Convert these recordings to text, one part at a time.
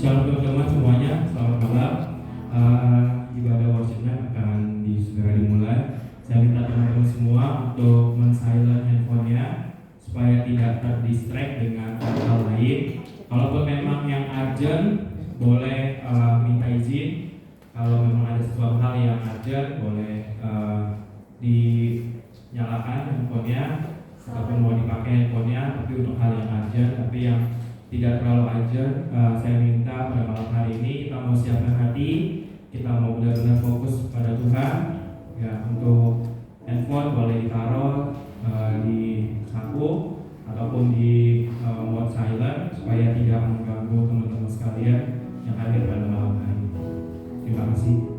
Shalom teman-teman semuanya, selamat malam. Ibadah worshipnya akan segera dimulai. Saya minta teman-teman semua untuk men-silent handphonenya supaya tidak terdistract dengan hal lain. Kalaupun memang yang urgent, boleh minta izin. Kalau memang ada sesuatu hal yang urgent, boleh dinyalakan handphonenya ataupun mau dipakai handphonenya. Tapi untuk hal yang urgent, tapi yang tidak terlalu urgent, saya minta pada malam hari ini kita mau siapkan hati, kita mau benar-benar fokus pada Tuhan. Ya, untuk handphone boleh ditaruh di saku ataupun di mode silent supaya tidak mengganggu teman-teman sekalian yang hadir pada malam hari ini. Terima kasih.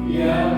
Yang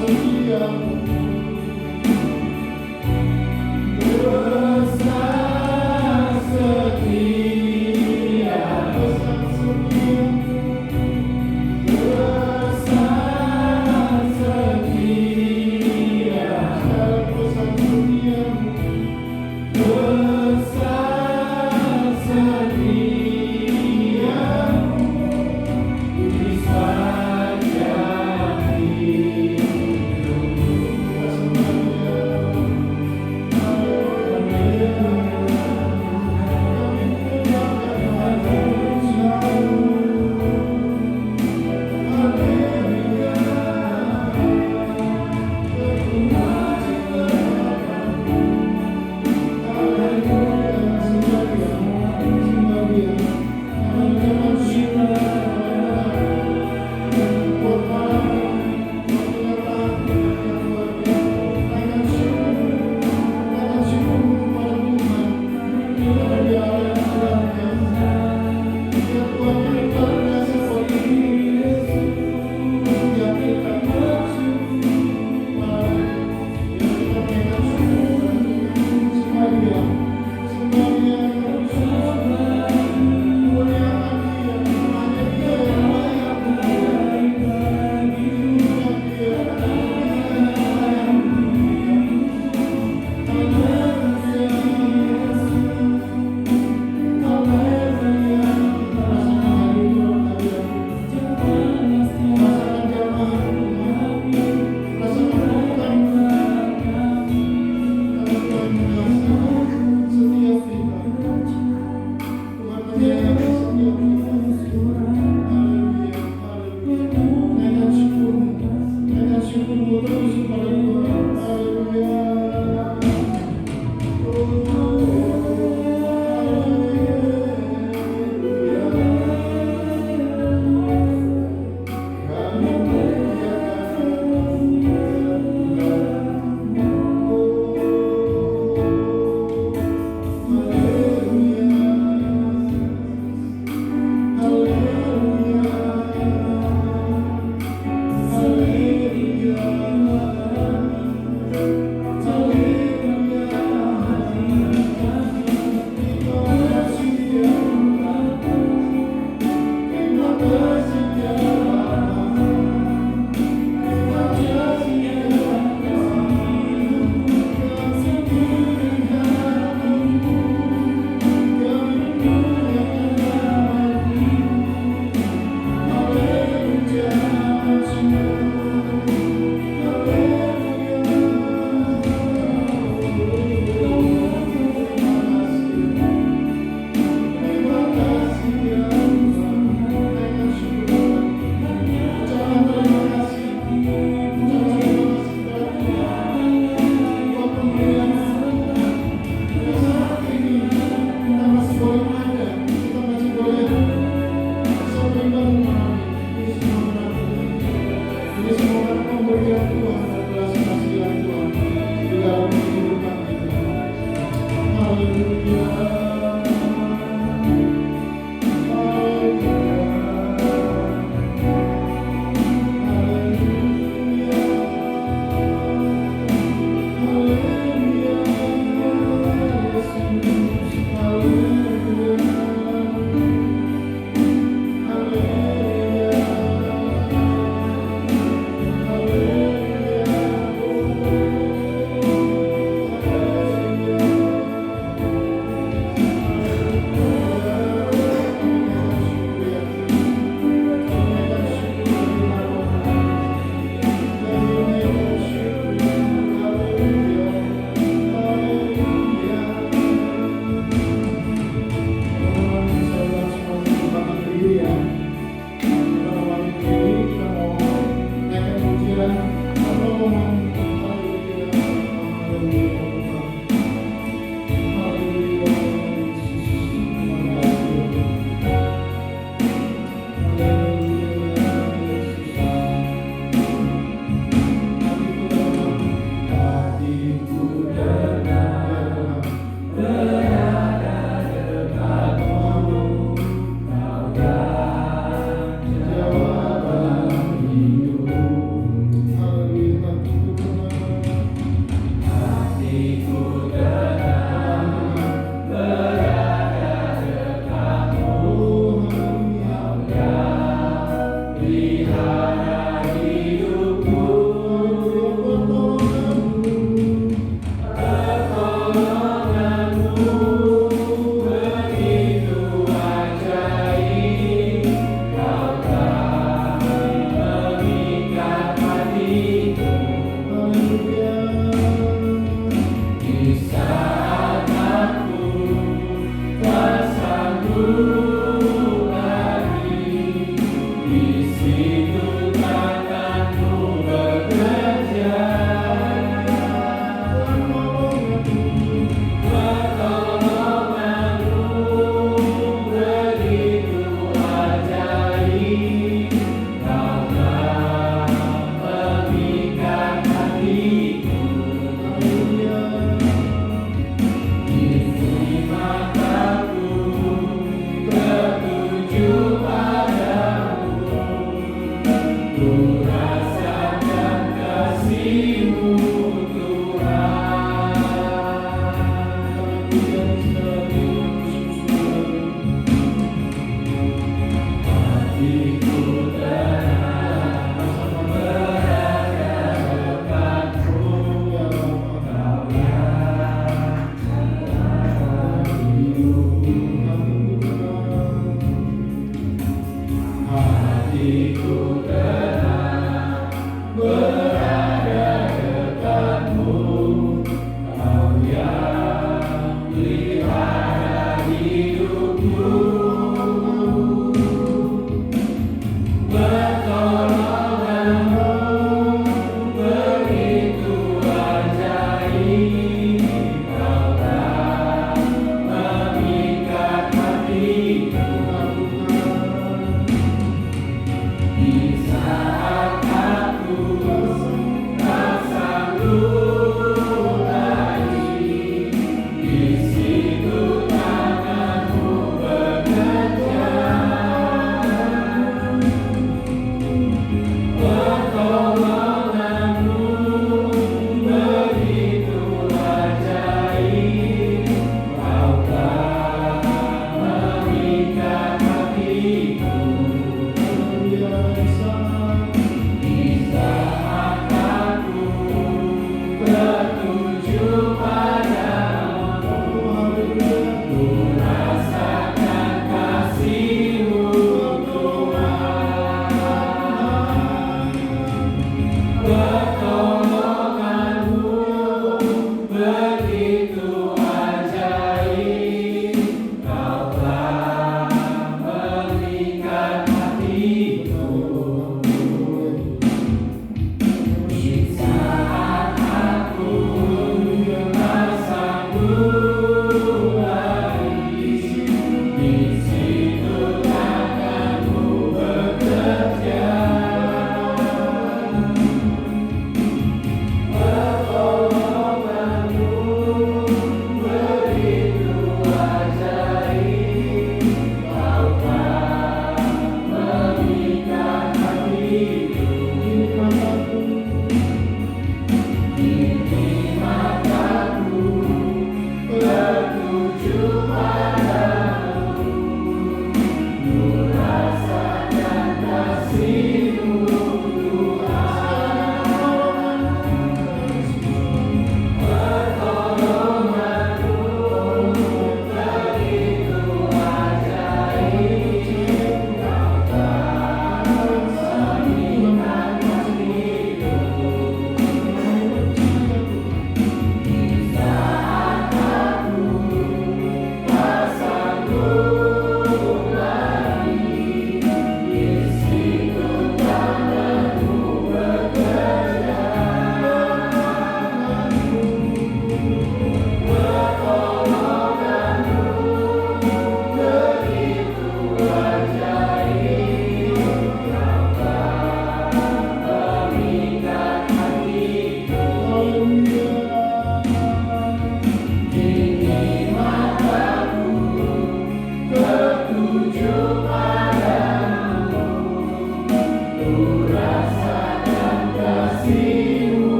Setia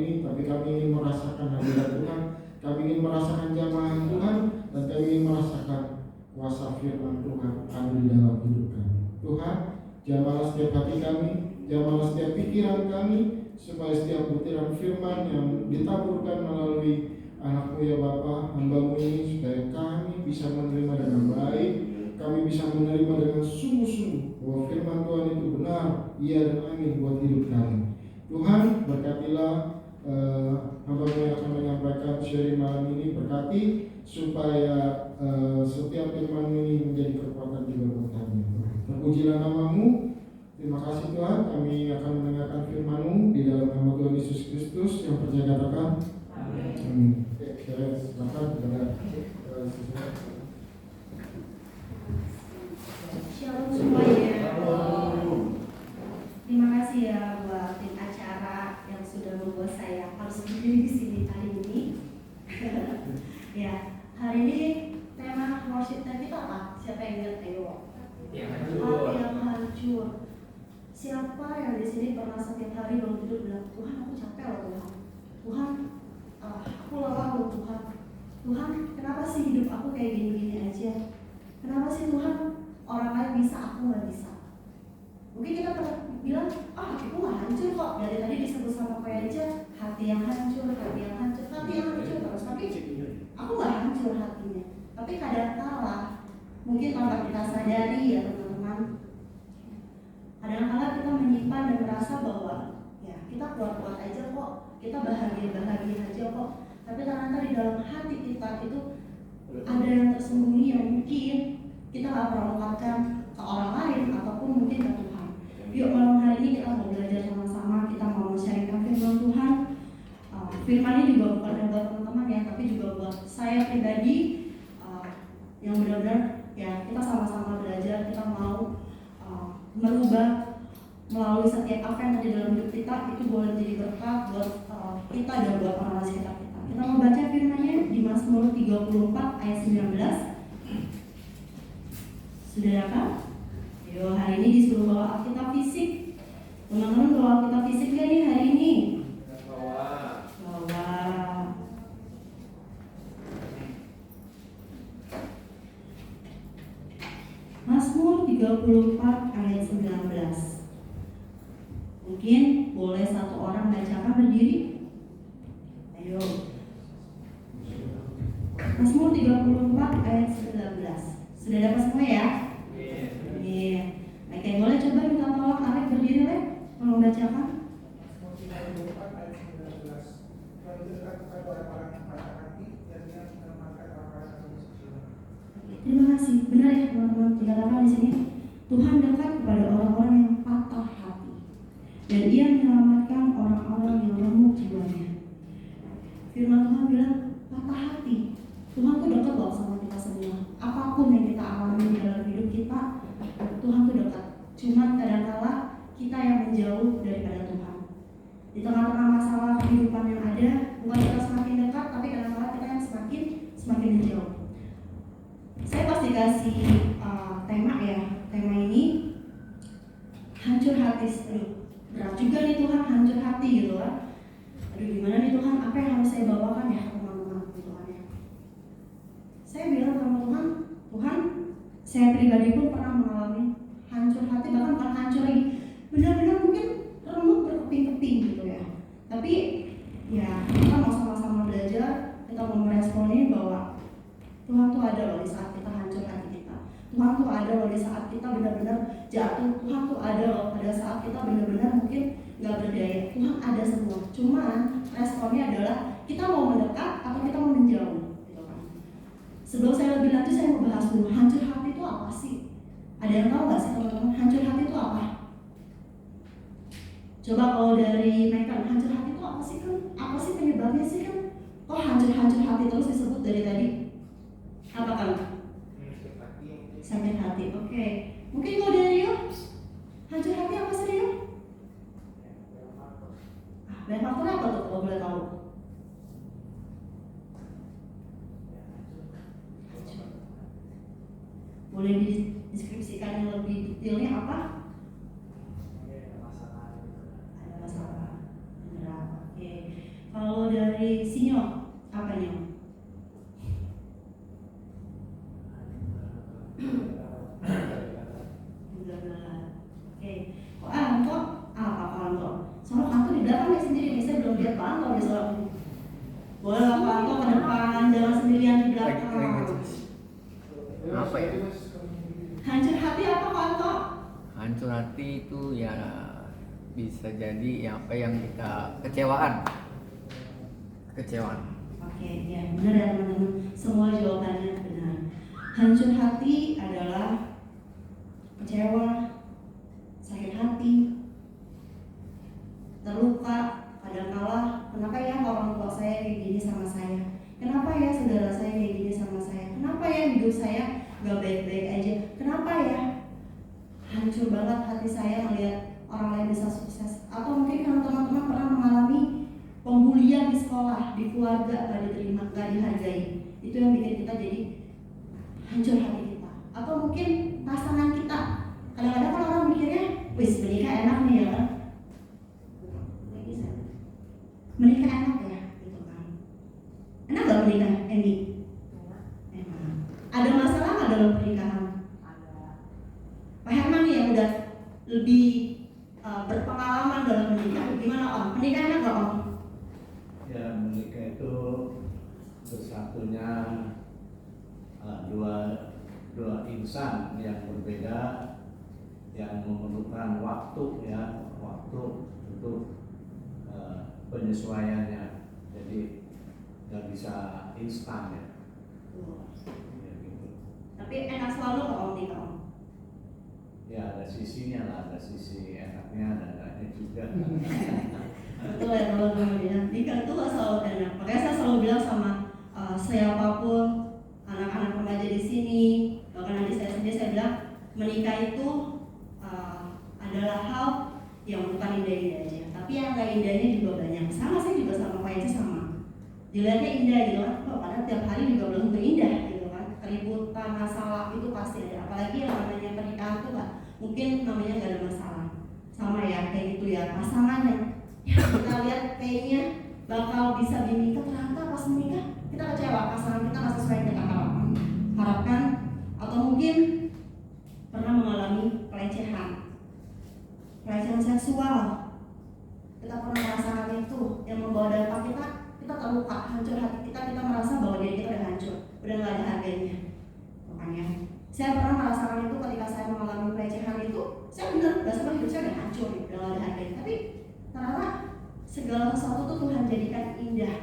ini, tapi kami ingin merasakan hadirat Tuhan, kami ingin merasakan jamaah Tuhan, dan kami ingin merasakan kuasa firman Tuhan ada di dalam hidup kami. Tuhan, jamahlah setiap hati kami, jamahlah setiap pikiran kami, supaya setiap butiran firman yang ditaburkan melalui anakmu ya Bapa, hambamu ini, supaya kami bisa menerima dengan baik, kami bisa menerima dengan sungguh-sungguh bahwa firman Tuhan itu benar, iya dan amin buat hidup kami. Tuhan, berkatilah hambamu yang akan menyampaikan sharing malam ini, berkati supaya setiap firman ini menjadi kekuatan juga buat kami. Terpujilah namamu. Terima kasih Tuhan, kami akan mendengarkan firman-Mu di dalam nama Tuhan Yesus Kristus yang percaya katakan amin. Saya silakan kepada Shalom semuanya. Terima kasih ya buat tim acara yang sudah membuat saya harus berdiri di sini kali ini. Ya, hari ini tema worship time kita apa? Siapa yang ingat? Ayo. Hati yang hancur. Siapa yang di sini pernah setiap hari bangun tidur bilang, Tuhan aku capek loh Tuhan. Tuhan, aku lelah loh Tuhan. Tuhan, kenapa sih hidup aku kayak gini-gini aja? Kenapa sih Tuhan orang lain bisa, aku nggak bisa? Mungkin kita pernah bilang, hatiku nggak hancur kok. Dari tadi disebut sama kayak aja, hati yang hancur, hati yang hancur, hati yang hancur terus. Tapi aku nggak hancur hatinya. Tapi kadang kala, mungkin tanpa kita sadari ya teman-teman, kadang-kala kita menyimpan dan merasa bahwa ya kita kuat-kuat aja kok, kita bahagia-bahagia aja kok. Tapi ternyata di dalam hati kita itu ada yang tersembunyi yang mungkin kita nggak pernah ungkapkan ke orang lain ataupun mungkin ke Tuhan. Yuk malam hari ini kita mau belajar sama-sama, kita mau sharingkan firman Tuhan. Firman ini juga bukan hanya buat teman-teman ya, tapi juga buat saya pribadi yang benar-benar ya kita sama-sama belajar, kita mau merubah melalui setiap apa yang ada dalam hidup kita, itu boleh menjadi berkat buat kita dan buat orang sekitar kita. Kita mau baca firman-Nya di Mazmur 34 ayat 19. Sudah dapat? Ayo, hari ini disuruh bawa Alkitab fisik. Teman-teman bawa Alkitab fisik nggak nih hari ini? Bawa. Mazmur 34 ayat 19. Mungkin boleh satu orang bacakan berdiri. Ayo. Mazmur 34 ayat 19. Sudah dapat semua ya? Iya. Oke, boleh coba minta tolong Alek berdiri, Lek, tolong bacakan. Mazmur 34 ayat 19. Lalu dekat kepada orang-orang yang patah hati dan yang menyelamatkan orang-orang yang bersuci. Terima kasih. Benar ya teman-teman, dikatakan di sini Tuhan dekat kepada orang-orang yang patah hati dan Ia menyelamatkan orang-orang yang remuk jiwanya. Firman Tuhan bilang patah hati. Tuhan tuh dekat loh sama kita semua. Apapun yang kita alami di dalam hidup kita, Tuhan tuh dekat. Cuman kadang-kala kita yang menjauh daripada Tuhan. Di tengah-tengah masalah kehidupan yang ada, bukan kita semakin dekat, tapi kadang-kala kita yang semakin menjauh. Saya pasti kasih tema ya. Tema ini hancur hati. Berat juga nih Tuhan, hancur hati gitu kan. Aduh gimana nih Tuhan, apa yang harus saya bawakan ya teman-teman gitu kan ya. Saya bilang sama Tuhan, Tuhan, saya pribadi pun pernah mengalami hancur hati, bahkan bukan hancur lagi, benar-benar mungkin remuk berkeping-keping gitu ya. Tapi ya kita mau sama-sama belajar, kita mau meresponin bahwa Tuhan tuh ada loh di saat kita hancur hati kita. Tuhan tuh ada loh di saat kita benar-benar jatuh. Tuhan tuh ada loh pada saat kita benar-benar mungkin nggak berdaya. Tuhan ada semua. Cuman responnya adalah kita mau mendekat atau kita mau menjauh. Gitu kan. Sebelum saya lebih lanjut, saya mau bahas dulu hancur hati itu apa sih? Ada yang tahu nggak sih teman-teman hancur hati itu apa? Coba kalau dari Michael, hancur hati itu apa sih kan? Apa sih penyebabnya sih kan? Kok hancur hati terus disebut dari tadi? Apa kan? Sakit hati. Oke. Mungkin kalau dari Rio, hancur hati apa sih Rio? Banyak faktor apa tuh kalau boleh tahu? Boleh dideskripsikan yang lebih detailnya apa? Ada masalah. Benar. Oke. Kalau dari Sinyo, apa Nyo? Oke. Kok apa Anto? Soalnya Anto di belakang dia sendiri, saya belum lihat Pak Anto di soal. Boleh Pak Anto ke depan, jangan sendirian di belakang. Apa ya? Hancur hati apa Pak Anto? Hancur hati itu ya bisa jadi ya apa yang kita kecewaan. Oke, ya benar ya teman-teman. Semua jawabannya benar. Hancur hati adalah kecewa, sakit hati, terluka, kadangkala kenapa ya orang tua saya kayak gini sama saya? Kenapa ya saudara saya kayak gini sama saya? Kenapa ya hidup saya gak baik-baik aja? Kenapa ya? Hancur banget hati saya melihat orang lain bisa sukses. Atau mungkin kalau teman-teman pernah mengalami pembulian di sekolah, di keluarga, gak diterima, gak dihargai. Itu yang bikin kita jadi hancur hati kita. Atau mungkin pasangan kita. Kadang-kadang kan orang mikirnya, wis menikah enak nih ya kan? Menikah enak ya, gitu kan? Enak gak menikah, Emi? Enak. Ada masalah nggak dalam pernikahan? Pak Herman nih yang udah lebih berpengalaman dalam menikah. Gimana Om? Menikah enak gak Om? Ya, menikah itu bersatunya dua insan yang berbeda yang memerlukan waktu untuk penyesuaiannya. Jadi nggak bisa instan ya. Ya gitu. Tapi enak selalu kok Om nikah Om? Ya ada sisinya lah, ada sisi enaknya, ada enggaknya juga. Betul ya teman-teman ya. Nikah itu gak selalu enak. Makanya saya selalu bilang sama siapapun anak-anak remaja di sini, bahkan adik saya sendiri, saya bilang menikah itu adalah hal yang bukan indah-indah aja, tapi yang gak indahnya juga banyak. Sama saya juga sama Pak Eci sama. Dilihatnya indah gitu kan, padahal tiap hari juga belum tentu indah gitu kan. Keributan, masalah itu pasti ada. Apalagi yang namanya pernikahan itu gak mungkin namanya gak ada masalah. Sama ya kayak gitu ya, pasangan yang kita lihat kayaknya bakal bisa dinikah, ternyata pas menikah kita kecewa, pasangan kita nggak sesuai yang kita harapkan, atau mungkin pernah mengalami pelecehan seksual, kita pernah merasakan itu yang membawa dampak kita terluka, hancur hati kita merasa bahwa diri kita udah hancur, udah nggak ada harganya. Makanya saya pernah merasakan itu ketika saya mengalami pelecehan itu, saya benar berasa bahwa hidup saya udah hancur, udah nggak ada harganya. Tapi ternyata segala sesuatu tuh Tuhan jadikan indah,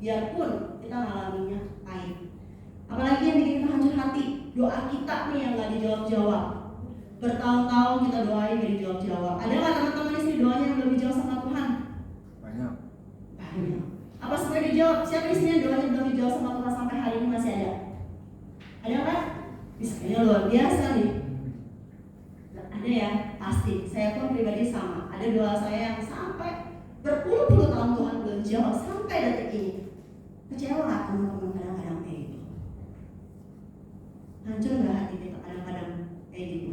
biarpun kita mengalaminya pahit. Apalagi yang bikin kita hancur hati, doa kita nih yang nggak dijawab-jawab. Bertahun-tahun kita doain gak dijawab-jawab. Ada nggak teman-teman di sini doanya yang belum dijawab sama Tuhan? Banyak. Apa semuanya dijawab? Siapa di sini yang doanya belum dijawab sama Tuhan sampai hari ini masih ada? Ada nggak? Bisanya luar biasa nih. Ada ya, pasti. Saya pun pribadi sama. Ada doa saya yang sampai berpuluh-puluh tahun Tuhan belum jawab sampai detik ini. Kecewa nggak teman-teman kadang-kadang kayak gitu? Hancur nggak hati kita kadang-kadang kayak gitu?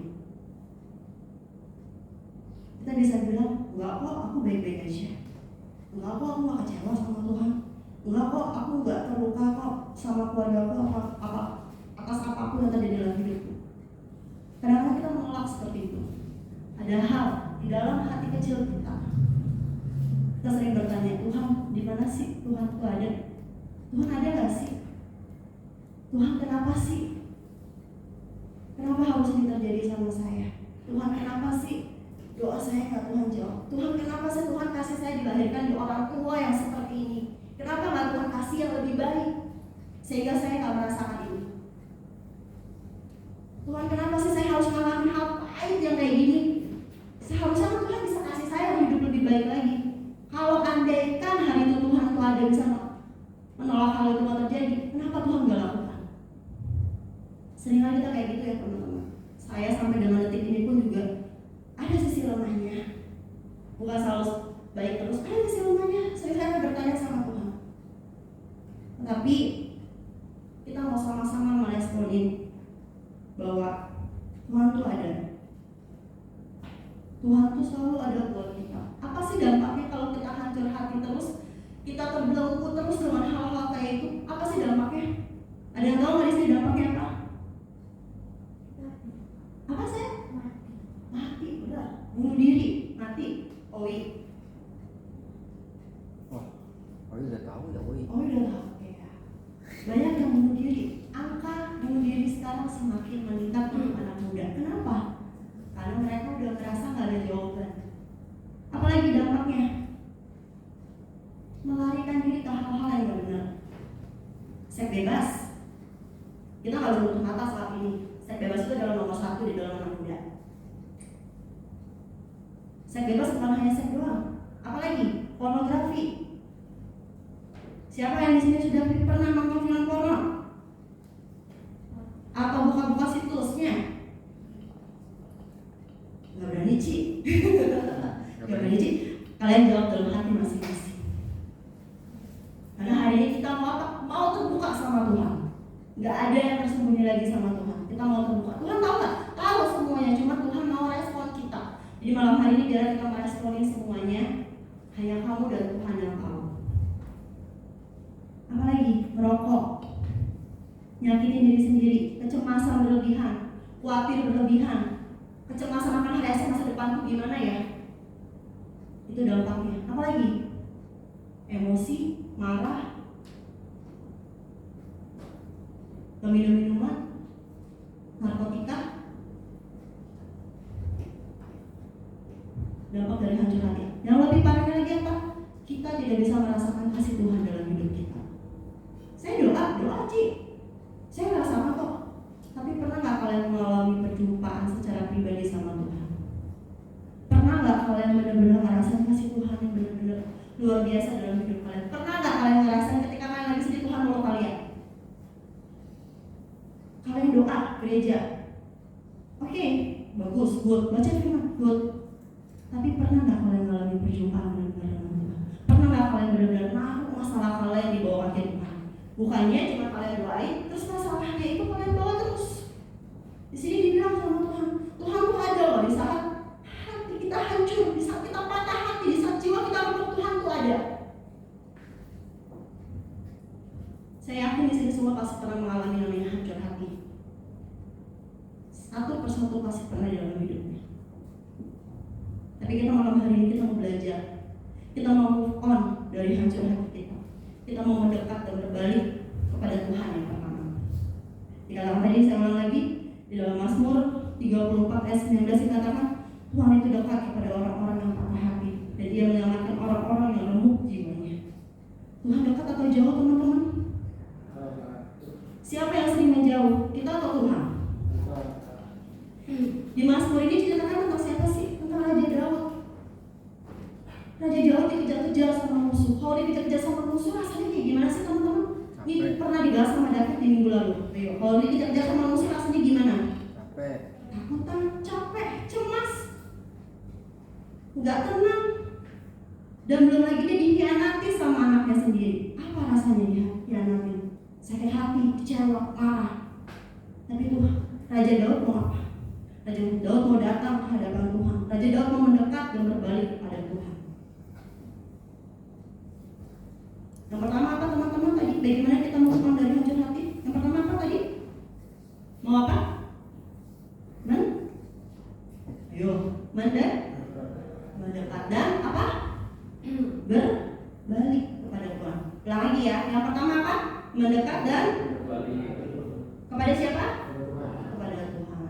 Kita bisa bilang, enggak kok aku baik-baik aja, enggak kok aku gak kecewa sama Tuhan, enggak kok aku gak terluka kok sama keluarga aku atas apapun yang terjadi dalam hidupku. Kadang-kadang kita menolak seperti itu. Ada hal di dalam hati kecil kita sering bertanya, Tuhan di mana sih? Tuhan itu ada? Tuhan ada gak sih? Tuhan kenapa sih? Kenapa harus ini terjadi sama saya? Tuhan kenapa sih doa saya gak Tuhan jawab? Tuhan kenapa sih Tuhan kasih saya dilahirkan di orang tua yang seperti ini? Kenapa gak Tuhan kasih yang lebih baik sehingga saya gak merasakan ini? Tuhan kenapa sih saya harus mengalami hal pahit yang kayak gini? Seharusnya Tuhan bisa kasih saya hidup lebih baik lagi. Kalau andaikan hari itu Tuhan itu ada bisa menolak hal itu terjadi, kenapa Tuhan gak lakukan? Seringkali kita kayak gitu ya teman-teman. Saya sampai dengan detik ini pun juga ada sisi lemahnya. Bukan selalu baik terus, ada sisi lemahnya. Saya bertanya sama Tuhan. Tapi kita mau sama-sama meresponin bahwa Tuhan tuh ada. Tuhan tuh selalu ada buat kita. Apa sih dampaknya kalau kita hancur hati terus? Kita berbelenggu terus dengan hal-hal kayak itu, apa sih dampaknya? Ada yang tahu nggak di sini dampaknya apa? Apa sih? Mati, benar. Bunuh diri, mati. Oi. Oh udah tahu ya, woi. Oh udah tahu ya. Banyak yang bunuh diri. Angka bunuh diri sekarang semakin meningkat untuk anak muda. Kenapa? Karena mereka udah merasa nggak ada jawaban. Apalagi dampaknya? Melarikan diri ke hal-hal yang nggak benar. Seks bebas. Kita nggak bisa tutup mata saat ini. Seks bebas itu adalah nomor 1 di dalam anak muda. Seks bebas bukan hanya seks doang. Apalagi pornografi. Siapa yang di sini sudah pernah nonton film porno? Atau buka-buka situsnya? Gak berani Ci. Gak berani Ci. Kalian jawab dalam hati masing-masing. Karena hari ini kita mau apa? Mau terbuka sama Tuhan. Gak ada yang tersembunyi lagi sama Tuhan. Kita mau terbuka. Tuhan tahu gak? Tahu semuanya. Cuma Tuhan mau respon kita. Jadi malam hari ini biar kita meresponin semuanya, hanya kamu dan Tuhan yang tahu. Apalagi merokok, nyakitin diri sendiri, kecemasan berlebihan, khawatir berlebihan, kecemasan akan hari esok masa depanku gimana ya? Itu dampaknya. Apalagi emosi, marah, meminum minuman, narkotika, dampak dari hancur hati. Yang lebih parahnya lagi apa? Kita tidak bisa merasakan kasih Tuhan dalam hidup kita. Saya doa Ci. Saya merasakan kok. Tapi pernah nggak kalian mengalami perjumpaan secara pribadi sama Tuhan? Pernah nggak kalian benar-benar ngerasain kasih Tuhan yang benar-benar luar biasa dalam hidup kalian? Pernah nggak kalian ngerasain ketika kalian lagi sedih Tuhan nolong kalian? Kalian doa gereja, oke, bagus, good, baca firman, good. Tapi pernah nggak kalian mengalami perjumpaan benar-benar dengan Tuhan? Pernah nggak kalian benar-benar naruh masalah kalian di bawah kaki Tuhan? Bukannya cuma kalian doain, terus masalahnya itu kalian bawa terus. Di sini dibilang sama Tuhan, Tuhan tuh ada loh di saat hati kita hancur, di saat kita patah hati, di saat jiwa kita runtuh, Tuhan tuh ada. Saya yakin di sini semua pasti pernah mengalami namanya hancur hati. Satu persatu pasti pernah dalam hidupnya. Tapi kita malam hari ini kita mau belajar, kita mau move on dari hancur hati kita. Kita mau mendekat dan berbalik kepada Tuhan yang pertama. Di dalam tadi saya ulang lagi, di dalam Mazmur 34 ayat 19 dikatakan, Tuhan itu dekat kepada orang-orang yang patah hati dan Dia menyelamatkan orang-orang yang remuk jiwanya. Tuhan dekat atau jauh teman-teman? Siapa yang sering menjauh? Kita atau Tuhan? Di Mazmur ini diceritakan tentang siapa sih? Tentang Raja Daud. Raja Daud dikejar-kejar sama musuh. Kalau dikejar-kejar sama musuh rasanya kayak gimana sih teman-teman? Ini pernah dibahas sama David di minggu lalu. Ayo, kalau dikejar-kejar sama musuh rasanya gimana? Capek. Takutan, capek, cemas, nggak tenang, dan belum lagi dia dikhianati sama anaknya sendiri. Apa rasanya dia dikhianati? Sakit hati, kecewa, marah. Tapi Tuhan, Raja Daud mau apa? Raja Daud mau datang ke hadapan Tuhan. Raja Daud mau mendekat dan berbalik kepada Tuhan. Yang pertama apa teman-teman tadi? Bagaimana kita mau pulang dari hancur hati? Yang pertama apa tadi? Mau apa? Mendekat dan apa? Berbalik kepada Tuhan. Ulang lagi ya. Yang pertama apa? Mendekat dan kepada siapa? Kepada Tuhan.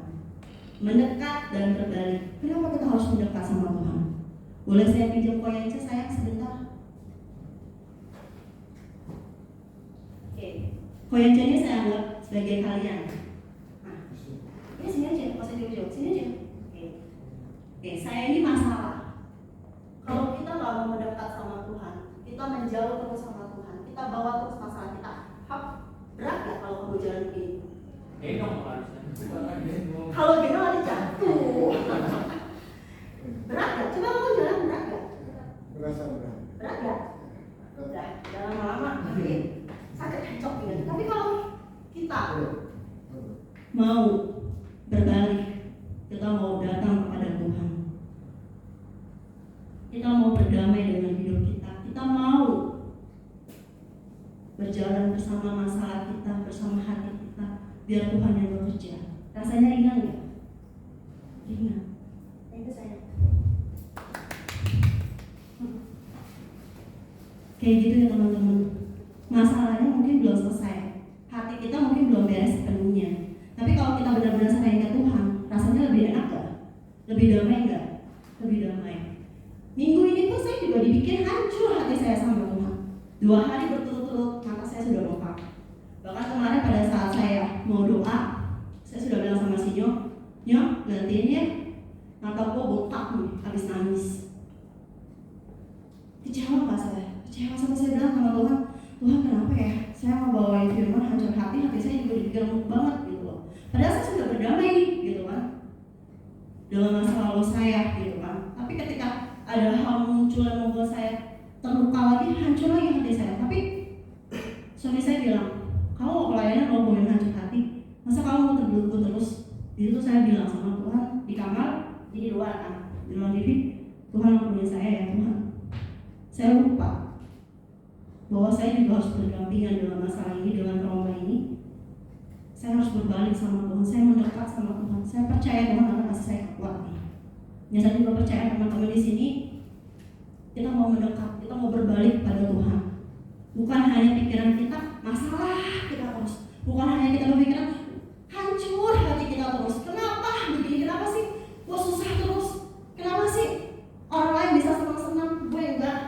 Mendekat dan berbalik. Kenapa kita harus mendekat sama Tuhan? Boleh saya pinjam koin sayang sebentar? Oke. Koin ini saya anggap sebagai kalian. Nah, ini sini aja, positif jauh, sini aja. Oke, saya ini masalah. Kalau kita nggak mau mendekat sama Tuhan, kita menjauh terus sama Tuhan, kita bawa terus masalah kita. Berat gak kalau kamu jalan begini? Kalau gini nanti jatuh. Berat gak? Coba kamu jalan berat gak? Berasa berat. Berat gak? Udah, jangan lama-lama nanti sakit kecok gitu. Tapi kalau kita mau berbalik, kita mau datang kepada Tuhan, kita mau berdamai dengan hidup kita, kita mau berjalan bersama masalah kita, bersama hati kita, biar Tuhan yang bekerja. Rasanya ringan nggak? Ringan. Itu saya. Kayak gitu ya teman-teman. Masalahnya mungkin belum selesai, hati kita mungkin belum beres sepenuhnya. Tapi kalau kita benar-benar serahin ke Tuhan, rasanya lebih enak gak? Lebih damai gak? Lebih damai. Minggu ini pun saya juga dibikin hancur hati saya sama Tuhan. 2 hari berturut-turut mata saya sudah bengkak. Bahkan kemarin pada saat saya mau doa, saya sudah bilang sama si Nyok, gantiin ya, mata gua bengkak nih, habis nangis. Kecewa gak saya? Kecewa sampai saya bilang sama Tuhan, Tuhan kenapa ya? Saya mau bawain firman hancur hati saya juga dibikin banget gitu loh. Padahal saya sudah berdamai nih gitu kan dengan masa lalu saya gitu kan. Tapi ketika ada hal muncul yang membuat saya terluka lagi, hancur lagi hati saya. Tapi suami saya bilang, kamu mau pelayanan mau bawain hancur hati, masa kamu mau terbelenggu terus? Di situ saya bilang sama Tuhan di kamar, di luar kan, di luar TV, Tuhan ampuni saya ya Tuhan. Saya lupa bahwa saya juga harus berdampingan dengan masalah ini, dengan trauma ini. Saya harus berbalik sama Tuhan, saya mendekat sama Tuhan. Saya percaya Tuhan akan kasih saya kekuatan. Ya, saya juga percaya teman-teman di sini, kita mau mendekat, kita mau berbalik pada Tuhan. Bukan hanya pikiran kita masalah kita terus, bukan hanya kita berpikiran hancur hati kita terus. Kenapa begini? Kenapa sih? Gue susah terus. Kenapa sih orang lain bisa senang-senang, gue enggak?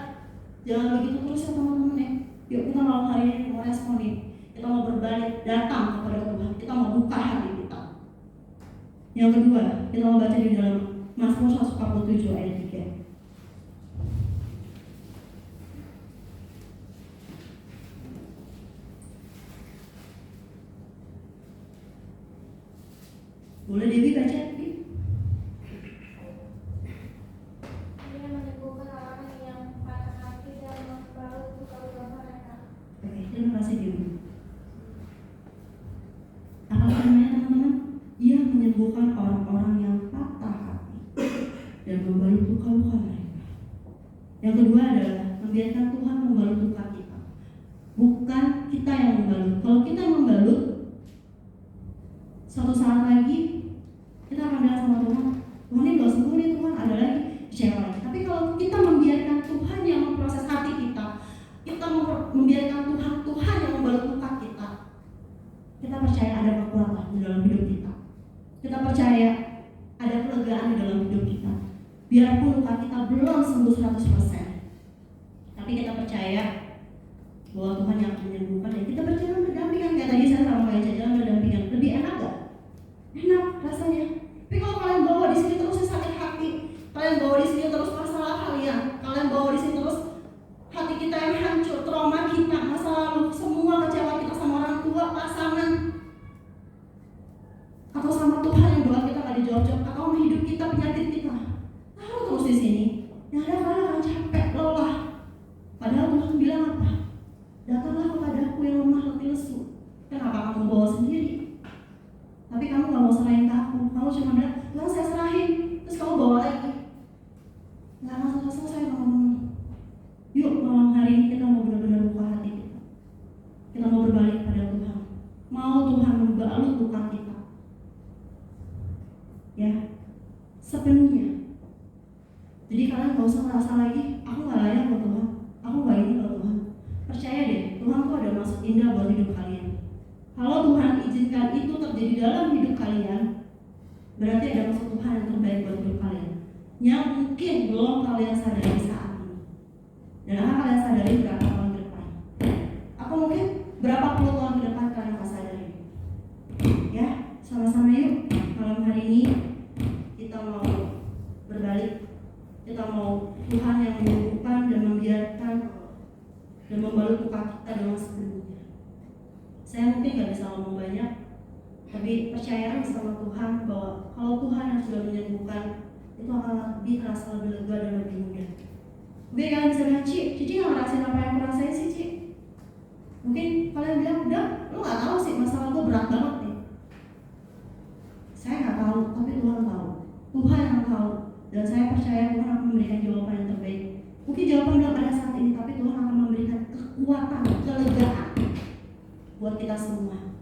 Jangan begitu terus ya teman-teman ya. Yuk kita malam hari ini mau respon nih. Kita mau berbalik, datang kepada Tuhan. Kita mau buka hati kita. Yang kedua, kita mau baca di dalam Mazmur 147 ayat 3. Boleh Dewi baca, Dewi? Dia menyembuhkan orang yang patah hati dan membalut luka-luka mereka. Oke, terima kasih Dewi. Apa namanya teman-teman? Dia menyembuhkan orang-orang yang patah hati dan membalut luka-luka mereka. Yang kedua adalah membiarkan Tuhan membalut luka kita, bukan kita yang membalut. Kalau kita yang membalut, suatu saat lagi kita akan bilang sama Tuhan, Tuhan ini belum sembuh nih Tuhan, ada lagi kecewa lagi. Tapi kalau kita membiarkan Tuhan yang memproses hati kita membiarkan Tuhan yang membalut luka kita percaya ada kekuatan di dalam hidup kita. Kita percaya ada kelegaan di dalam hidup kita. Biarpun luka kita belum sembuh 100%, tapi kita percaya bahwa Tuhan yang akan menyembuhkan dan kita berjalan berdampingan. Kayak tadi saya sama kalian jalan berdampingan. Lebih enak gak? Enak rasanya. Tapi kalau kalian bawa di sini terus sakit hati, kalian bawa di sini terus masalah kalian bawa di sini terus hati kita yang hancur, trauma kita, masa lalu, semua kecewa kita sama orang tua, pasangan, atau sama Tuhan yang doa kita gak dijawab, atau sama hidup kita, penyakit kita, taruh terus di sini. Yang ada kalian akan capek, lelah. Padahal Tuhan bilang apa? Datanglah kepadaku yang lemah letih lesu. Kenapa kamu bawa sendiri? Tapi kamu gak mau serahin ke aku. Kamu cuma bilang, Tuhan saya serahin, terus kamu bawa lagi. Gak akan selesai teman-teman. Yuk malam hari ini kita mau benar-benar buka hati kita. Kita mau berbalik pada Tuhan. Mau Tuhan membalut luka kita. Ya, sepenuhnya. Jadi kalian gak usah merasa lagi, aku gak layak loh Tuhan, aku gak ini loh Tuhan. Percaya deh, Tuhan tuh ada maksud indah buat hidup kalian. Kalau Tuhan izinkan itu terjadi dalam hidup kalian, berarti ada maksud Tuhan yang terbaik buat hidup kalian, yang mungkin belum kalian sadari saat ini. Dan akan kalian sadari berapa tahun ke depan, atau mungkin berapa puluh tahun ke depan kalian akan sadari. Ya, sama-sama yuk malam hari ini kita mau berbalik. Kita mau Tuhan yang menyembuhkan dan membiarkan dan membalut luka kita dengan sepenuhnya. Saya mungkin gak bisa ngomong banyak, tapi percayalah sama Tuhan bahwa kalau Tuhan yang sudah menyembuhkan, itu akan lebih terasa lebih lega dan lebih mudah. Mungkin kalian bisa bilang, Cici gak ngerasain apa yang aku rasain sih, Ci. Mungkin kalian bilang, udah, lu gak tahu sih masalah gue berat banget nih. Saya gak tahu, tapi Tuhan tahu. Tuhan yang tahu. Dan saya percaya Tuhan akan memberikan jawaban yang terbaik. Mungkin jawaban belum ada saat ini, tapi Tuhan akan memberikan kekuatan, kelegaan buat kita semua.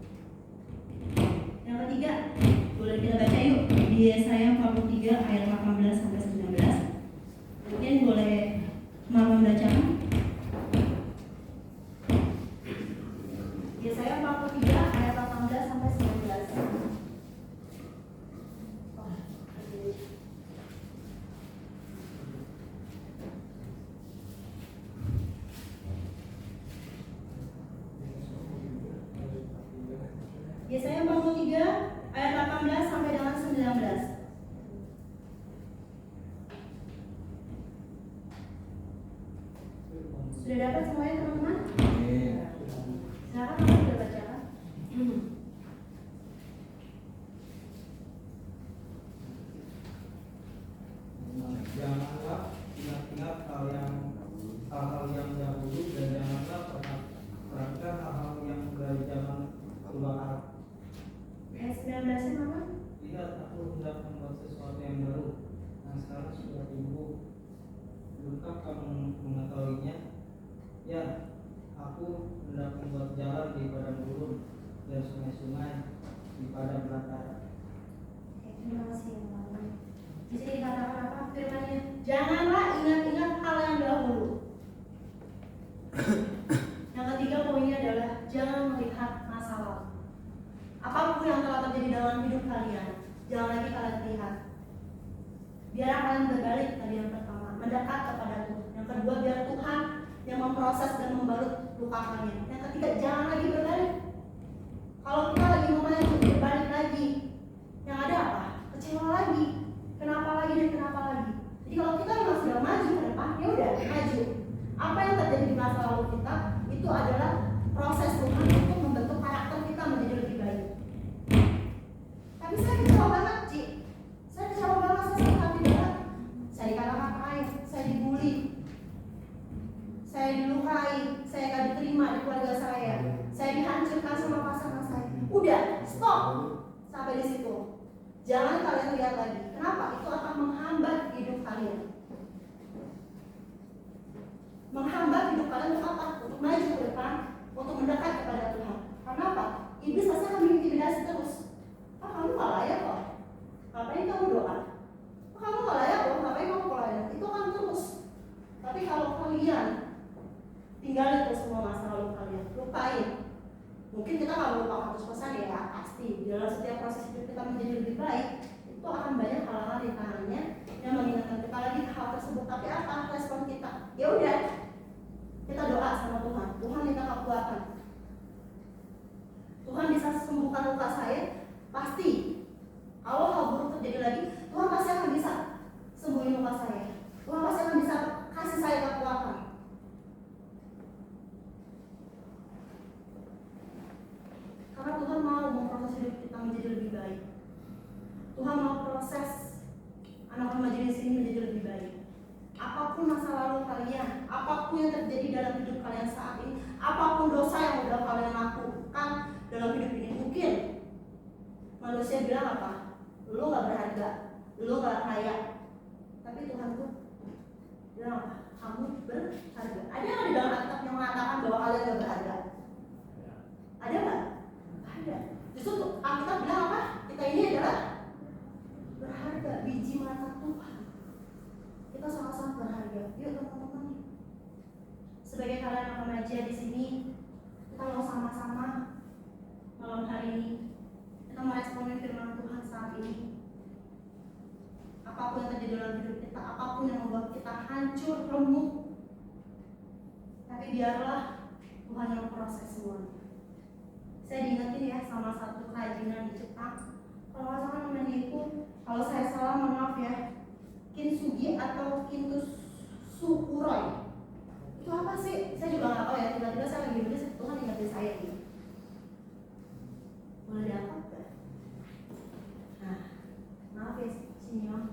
Yang ketiga, boleh kita baca yuk di Yesaya 43 ayat 18 sampai 19. Mungkin boleh Mama bacakan. Yesaya 43 ayat 18 sampai 19. Oh, Yesaya 43 ayat 18 sampai dengan 19. Sudah dapat semuanya teman-teman? Silakan kamu sudah bacakan. Janganlah ingat-ingat hal-hal yang dahulu, dan janganlah perhatikan hal-hal yang dari zaman purba. Ayat 19 Mama. Lihat, aku hendak membuat sesuatu yang baru, yang sekarang sudah tumbuh. Belumkah kamu mengetahuinya? Ya, aku hendak membuat jalan di padang gurun dan sungai-sungai di padang belantara. Terima kasih Mama. Di sini dikatakan apa firman-Nya? Janganlah ingat-ingat hal yang dahulu. Yang ketiga poinnya adalah jangan melihat masa lalu. Apapun yang telah terjadi dalam hidup kalian, jangan lagi kalian lihat. Biar kalian berbalik tadi yang pertama, mendekat kepada Tuhan. Yang kedua, biar Tuhan yang memproses dan membalut luka kalian. Yang ketiga, jangan lagi berbalik. Kalau kita lagi mau maju, berbalik lagi, yang ada apa? Kecewa lagi. Kenapa lagi dan kenapa lagi? Jadi kalau kita memang sudah maju ke depan, ya udah maju. Apa yang terjadi di masa lalu kita itu adalah proses Tuhan untuk membentuk karakter kita menjadi lebih baik. Tapi saya kecewa banget, Ci. Saya kecewa banget, saya sakit hati banget. Saya dikata-katain, saya dibully, saya dilukai, saya gak diterima di keluarga saya dihancurkan sama pasangan saya. Udah, stop sampai di situ. Jangan kalian lihat lagi. Kenapa? Itu akan menghambat hidup kalian. Menghambat hidup kalian untuk apa? Untuk maju ke depan, untuk mendekat kepada Tuhan. Karena apa? Iblis pasti akan mengintimidasi terus. Kamu gak layak kok. Ngapain kamu doa? Kamu gak layak kok. Ngapain kamu pelayan? Itu akan terus. Tapi kalau kalian tinggalin itu semua masa lalu kalian, lupain. Mungkin kita gak lupa 100% ya, pasti. Dalam setiap proses hidup kita menjadi lebih baik, itu akan banyak hal-hal rintangannya yang mengingatkan kita lagi hal tersebut. Tapi apa respon kita? Ya udah, kita doa sama Tuhan. Tuhan minta kekuatan. Tuhan bisa sembuhkan luka saya, pasti. Kalau hal buruk terjadi lagi, Tuhan pasti akan bisa sembuhin luka saya. Tuhan pasti akan bisa kasih saya kekuatan. Karena Tuhan mau memproses hidup kita menjadi lebih baik. Tuhan mau proses anak majelis ini menjadi lebih baik. Apapun masa lalu kalian, apapun yang terjadi dalam hidup kalian saat ini, apapun dosa yang sudah kalian lakukan dalam hidup ini, mungkin manusia bilang apa? Lu gak berharga, lu gak kaya. Tapi Tuhan tuh bilang apa? Kamu berharga. Ada yang di dalam Alkitab yang mengatakan bahwa kalian gak berharga? Ada gak? Ada. Justru tuh Alkitab bilang apa? Kita ini adalah berharga, biji mata Tuhan. Kita sangat-sangat berharga. Yuk teman-teman, sebagai kalian yang remaja di sini, kita mau sama-sama malam hari ini kita meresponin firman Tuhan saat ini. Apapun yang terjadi dalam hidup kita, apapun yang membuat kita hancur, remuk, tapi biarlah Tuhan yang proses semuanya. Saya diingetin ya sama satu kerajinan di Jepang. Kalau nggak salah namanya itu, kalau saya salah mohon maaf ya, kintsugi atau kintusukuroi. Itu apa sih? Saya juga nggak tahu ya. Tiba-tiba saya lagi nulis, Tuhan ingetin saya nih. Boleh dapat nggak? Nah, maaf ya Sinyong.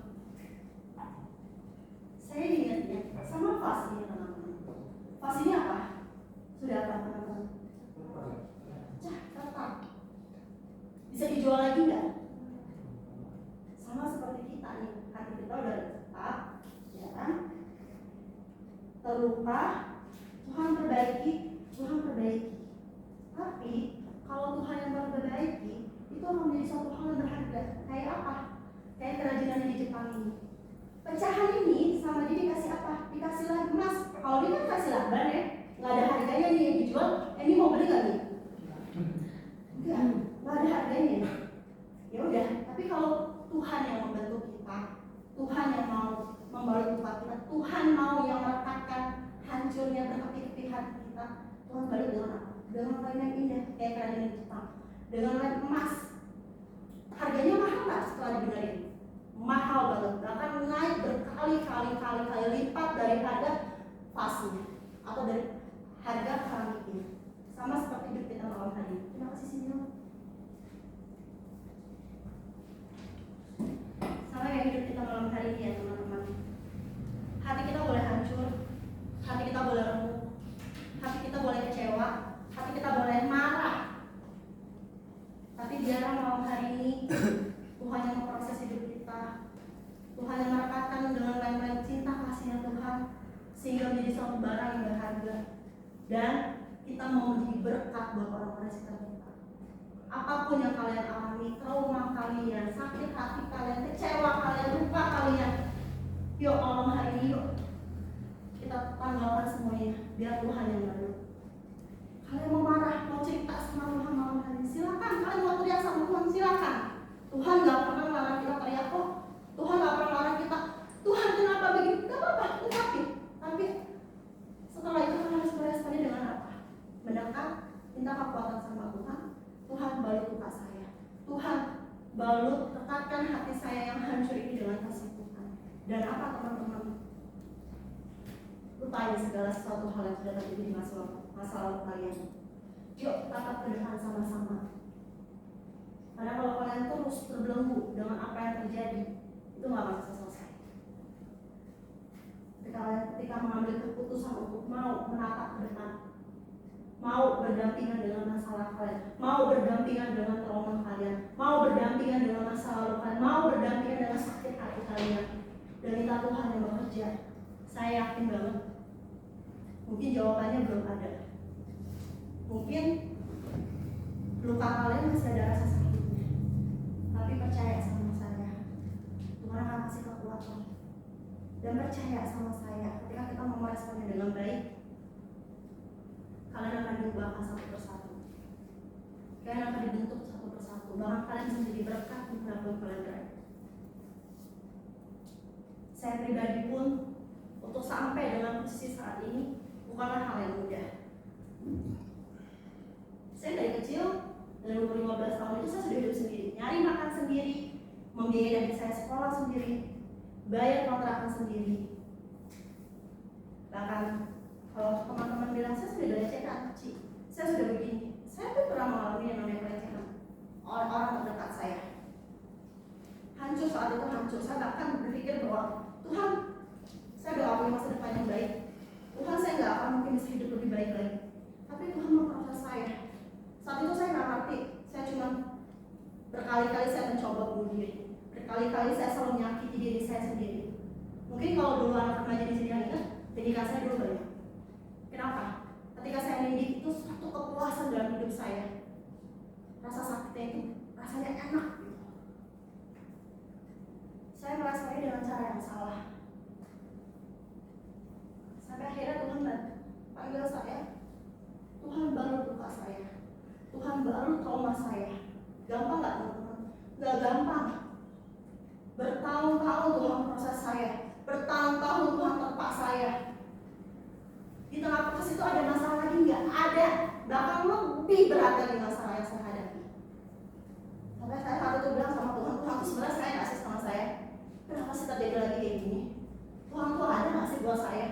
Saya diingetin sama vas ini teman-teman. Vas ini apa? Sudah apa teman-teman? Tetap. Bisa dijual lagi nggak? Sama seperti kita nih, hati kita udah tetap, ya kan? Terluka, Tuhan perbaiki. Tapi Jepang ini. Pecahan ini sama dia dikasih apa? Dikasih lagi emas. Kalau dia kan kasih laban ya, nggak ada harganya nih yang dijual. Ini mau beli nggak nih? Nggak ada harganya. Ya udah. Tapi kalau Tuhan yang membentuk kita, Tuhan yang mau membalut luka kita, Tuhan mau yang merekatkan hancurnya berkepit-kepit hati kita, Tuhan balut dengan apa? Dengan lem yang indah kayak kerajaan di Jepang, dengan lem emas. Harganya mahal nggak setelah dibenerin? Mahal banget, bahkan naik berkali-kali lipat daripada vasnya atau dari harga keramiknya. Sama seperti hidup kita malam hari ini. Terima kasih Sinyo. Sama kayak hidup kita malam hari ini ya teman-teman. Hati kita boleh hancur, hati kita boleh remuk, hati kita boleh kecewa, hati kita boleh marah. Tapi biarlah malam hari ini Tuhan yang memproses hidup kita, Tuhan yang merekatkan dengan lem-lem cinta kasihnya Tuhan, sehingga menjadi suatu barang yang berharga, dan kita mau menjadi berkat buat orang-orang sekitar kita. Apapun yang kalian alami, trauma kalian, sakit hati kalian, kecewa kalian, luka kalian, yuk malam hari ini yuk kita tanggalkan semuanya, biar Tuhan yang lalu. Kalian mau marah, mau cerita sama Tuhan malam hari ini, silakan. Kalian mau teriak sama Tuhan, silakan. Tuhan gak pernah melarang kita teriak kok. Tuhan gak pernah melarang kita, Tuhan kenapa begini? Gak apa-apa, ungkapin. Tapi setelah itu kalian harus meresponnya dengan apa? Mendekat, minta kekuatan sama Tuhan. Tuhan balut luka saya, Tuhan balut rekatkan hati saya yang hancur ini dengan kasih Tuhan. Dan apa teman-teman? Lupain segala sesuatu hal yang sudah terjadi di masa lalu kalian. Yuk tatap ke depan sama-sama. Karena kalau kalian terus terbelenggu dengan apa yang terjadi, itu nggak akan selesai. Ketika mengambil keputusan untuk mau menatap ke depan, mau berdampingan dengan masalah kalian, mau berdampingan dengan trauma kalian, mau berdampingan dengan masa lalu kalian, mau berdampingan dengan sakit hati kalian, dan minta Tuhan yang bekerja, saya yakin banget, mungkin jawabannya belum ada. Mungkin luka kalian masih ada rasa sakitnya, tapi percaya sama saya, Tuhan akan kasih kekuatan. Dan percaya sama saya, ketika kita mau meresponnya dengan baik, kalian akan diubahkan satu persatu. Kalian akan dibentuk satu persatu. Bahkan kalian bisa menjadi berkat di dalam kalian berada. Saya pribadi pun untuk sampai dengan posisi saat ini bukanlah hal yang mudah. Saya dari kecil, dari umur 15 tahun itu saya sudah hidup sendiri, nyari makan sendiri, membiayai adik saya sekolah sendiri, bayar kontrakan sendiri. Bahkan kalau teman-teman bilang saya sudah dilecehkan kecil, saya sudah begini, saya pun pernah mengalami yang namanya pelecehan orang-orang terdekat saya. Hancur saat itu hancur. Saya bahkan berpikir bahwa Tuhan, saya doa punya masa depan yang baik. Tuhan, saya nggak akan mungkin bisa hidup lebih baik lagi. Tapi Tuhan memproses saya. Saat itu saya nggak ngerti. Saya cuma berkali-kali saya mencoba bunuh diri. Berkali-kali saya selalu menyakiti diri saya sendiri. Mungkin kalau dulu anak remaja di sini yang ingat, pendidikan saya dulu banyak. Kenapa? Ketika saya nindik itu satu kepuasan dalam hidup saya. Rasa sakitnya itu rasanya enak. Saya merasakannya dengan cara yang salah. Sampai akhirnya Tuhan panggil saya. Tuhan balut luka saya. Tuhan balut trauma saya. Gampang nggak teman-teman? Nggak gampang. Bertahun-tahun Tuhan proses saya. Bertahun-tahun Tuhan terpak saya. Di tengah proses itu ada masalah lagi? Nggak ada. Bahkan lebih berat dari masalah yang saya hadapi. Sampai saya saat itu bilang sama Tuhan, Tuhan tuh sebenarnya saya nggak sih sama saya? Kenapa sih terjadi lagi kayak gini? Tuhan tuh ada nggak sih buat saya?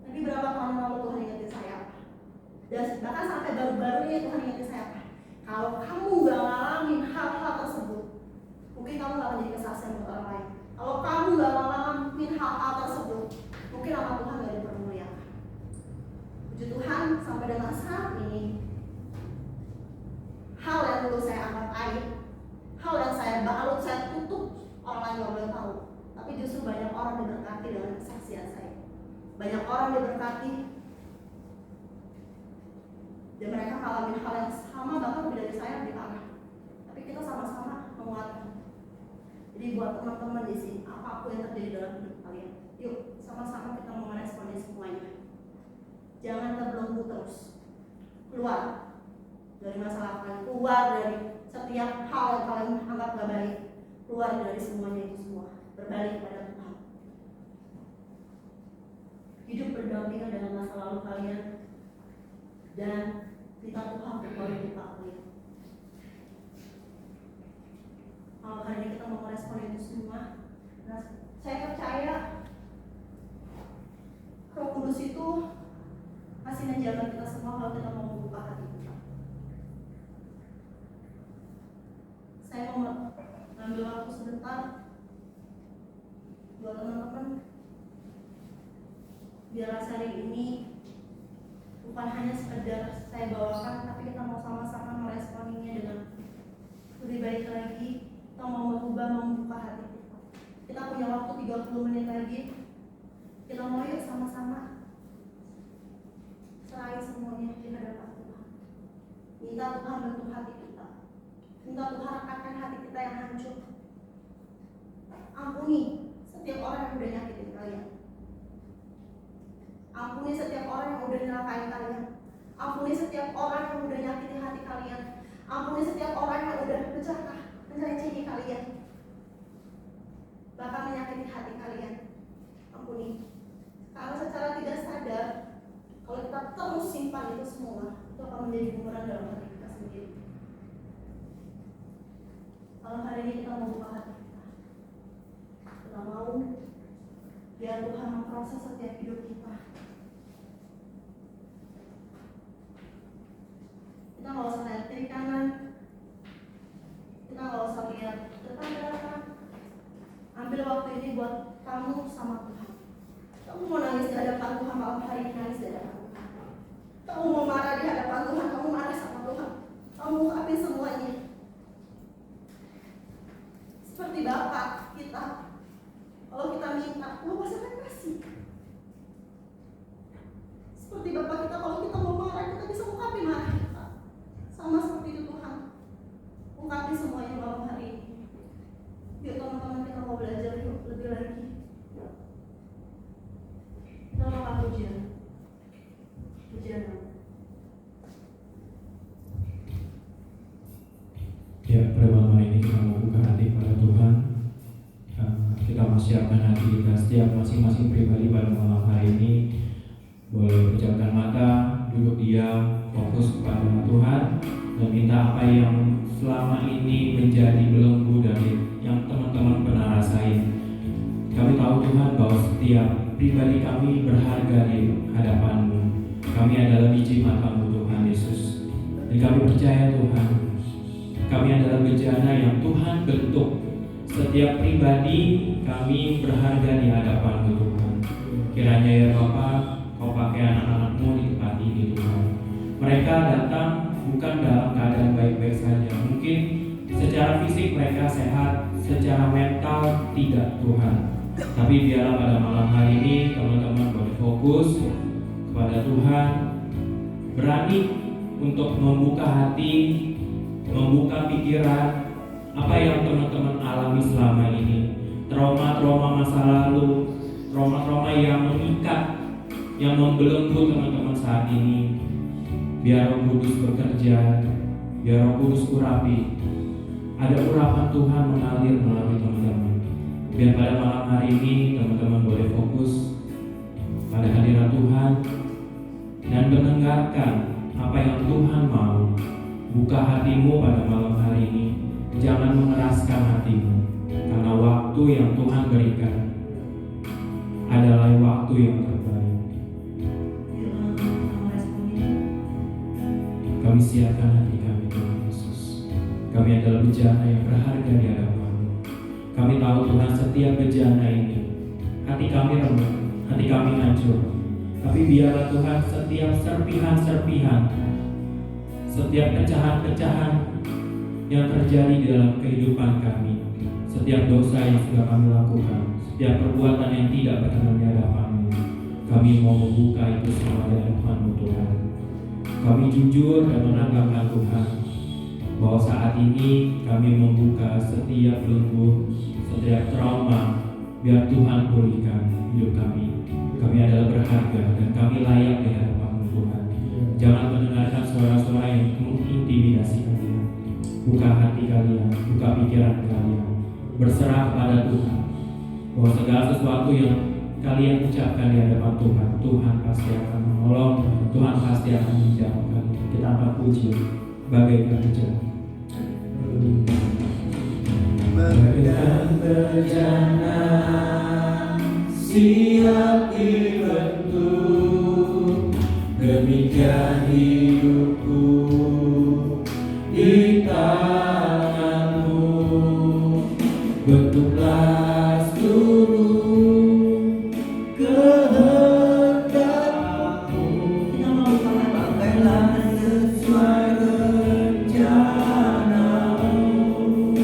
Tapi berapa tahun lalu Tuhan ingetin saya apa? Dan bahkan sampai baru-baru ini Tuhan ingetin saya apa? Kalau kamu nggak ngalamin hal-hal tersebut, mungkin kamu nggak akan jadi kesaksian buat orang lain. Kalau kamu nggak ngalamin hal-hal tersebut, mungkin nama Tuhan nggak dipermuliakan. Puji Tuhan, sampai dengan saat ini, hal yang dulu saya anggap aib, hal yang saya balut, saya tutup, orang lain nggak boleh tahu. Tapi justru banyak orang diberkati dengan kesaksian saya. Banyak orang diberkati dan mereka ngalamin hal yang sama, bahkan lebih dari saya, lebih parah. Tapi kita sama-sama menguatkan. Jadi Jadi buat teman-teman di sini, apapun yang terjadi dalam hidup kalian, yuk sama-sama kita mau meresponin semuanya. Jangan terbelenggu terus. Keluar dari masalah kalian, keluar dari setiap hal yang kalian anggap gak baik, keluar dari semuanya itu semua, berbalik pada Tuhan. Hidup berdampingan dengan masa lalu kalian dan minta Tuhan berkali buka kalian. Kalau hari ini kita mau merespon itu semua, nah, saya percaya Roh Kudus itu masih menjaga kita semua kalau kita mau membuka hati kita. Saya mau ngambil waktu sebentar buat teman-teman, biar hari ini bukan hanya sekedar saya bawakan, tapi kita mau sama-sama meresponinya dengan lebih baik lagi. Kita mau merubah, membuka hati kita. Kita punya waktu 30 menit lagi. Kita mau yuk sama-sama serahin semuanya di hadapan Tuhan. Minta Tuhan bentuk hati kita. Minta Tuhan rekatkan hati kita yang hancur. Ampuni setiap orang yang udah nyakitin kalian. Ampuni setiap orang yang udah nyelakain kalian. Ampuni setiap orang yang udah nyakitin hati kalian. Ampuni setiap orang yang udah pecahkan, mencari kalian, bahkan menyakiti hati kalian. Ampuni. Karena secara tidak sadar, kalau kita terus simpan itu semua, itu akan menjadi bumerang dalam hati kita sendiri. Kalau hari ini kita mau buka hati kita mau biar Tuhan memproses setiap hidup kita. Kita nggak usah lihat kiri kanan, kita nggak usah lihat depan belakang. Ambil waktu ini buat kamu sama Tuhan. Kamu mau nangis di hadapan Tuhan malam hari ini, nangis di hadapan Tuhan. Kamu mau marah di hadapan Tuhan, kamu marah sama Tuhan. Kamu ungkapin semuanya. Seperti Bapak kita, kalau kita minta, Bapak pasti akan kasih. Seperti Bapak kita, kalau kita mau marah, kita bisa ungkapin marah kita. Sama seperti itu Tuhan, ungkapin semuanya malam hari ini. Yuk teman-teman, kita mau belajar yuk lebih lagi. Kita mau lakukan ujian. Ya, pada malam hari ini kita mau buka hati kepada Tuhan. Kita mau siapkan hati kita setiap masing-masing pribadi pada malam hari ini. Boleh pejamkan mata, duduk diam, fokus kepada Tuhan, dan minta apa yang selama ini menjadi belenggu dari yang teman-teman pernah rasain. Kami tahu Tuhan bahwa setiap pribadi kami berharga di hadapan-Mu. Kami adalah biji matamu Tuhan Yesus. Dan kami percaya Tuhan, kami adalah bejana yang Tuhan bentuk. Setiap pribadi kami berharga di hadapan-Mu Tuhan. Kiranya ya Bapak, Kau pakai anak-anak-Mu di tempat ini Tuhan. Mereka datang bukan dalam keadaan baik-baik saja. Mungkin secara fisik mereka sehat, secara mental tidak Tuhan. Tapi biarlah pada malam hari ini teman-teman boleh fokus kepada Tuhan, berani untuk membuka hati, membuka pikiran apa yang teman-teman alami selama ini. Trauma-trauma masa lalu, trauma-trauma yang mengikat, yang membelenggu teman-teman saat ini. Biar Roh Kudus bekerja, biar Roh Kudus urapi. Ada urapan Tuhan mengalir melalui teman-teman. Biar pada malam hari ini teman-teman boleh fokus pada hadirat Tuhan dan mendengarkan apa yang Tuhan mau. Buka hatimu pada malam hari ini. Jangan mengeraskan hatimu, karena waktu yang Tuhan berikan adalah waktu yang terbaik. Kami siapkan hati kami Tuhan Yesus. Kami adalah bejana yang berharga di hadapan-Mu. Kami tahu Tuhan setiap bejana ini hati kami remuk, hati kami hancur. Tapi biarlah Tuhan setiap serpihan-serpihan, setiap pecahan-pecahan yang terjadi di dalam kehidupan kami, setiap dosa yang sudah kami lakukan, setiap perbuatan yang tidak berkenan di hadapan-Mu, kami mau membuka itu semua di hadapan-Mu Tuhan. Kami jujur dan menanggalkan Tuhan bahwa saat ini kami membuka setiap belenggu, setiap trauma, biar Tuhan pulihkan hidup kami. Kami adalah berharga dan kami layak di hadapan Tuhan. Jangan mendengarkan suara-suara yang mengintimidasi kalian. Buka hati kalian, buka pikiran kalian, berserah kepada Tuhan, bahwa segala sesuatu yang kalian ucapkan di hadapan Tuhan, Tuhan pasti akan menolong, Tuhan pasti akan menjawabkan. Kita angkat puji bagaikan hujan. Bagaikan bejana siap dibentuk, demikian hidupku di tanganmu. Bentuklah seluruh kehendakmu, pakailah sesuai rencanamu.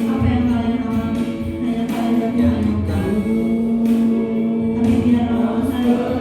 Apa yang kalian alami hanya kalian yang tahu. Tapi biarlah saya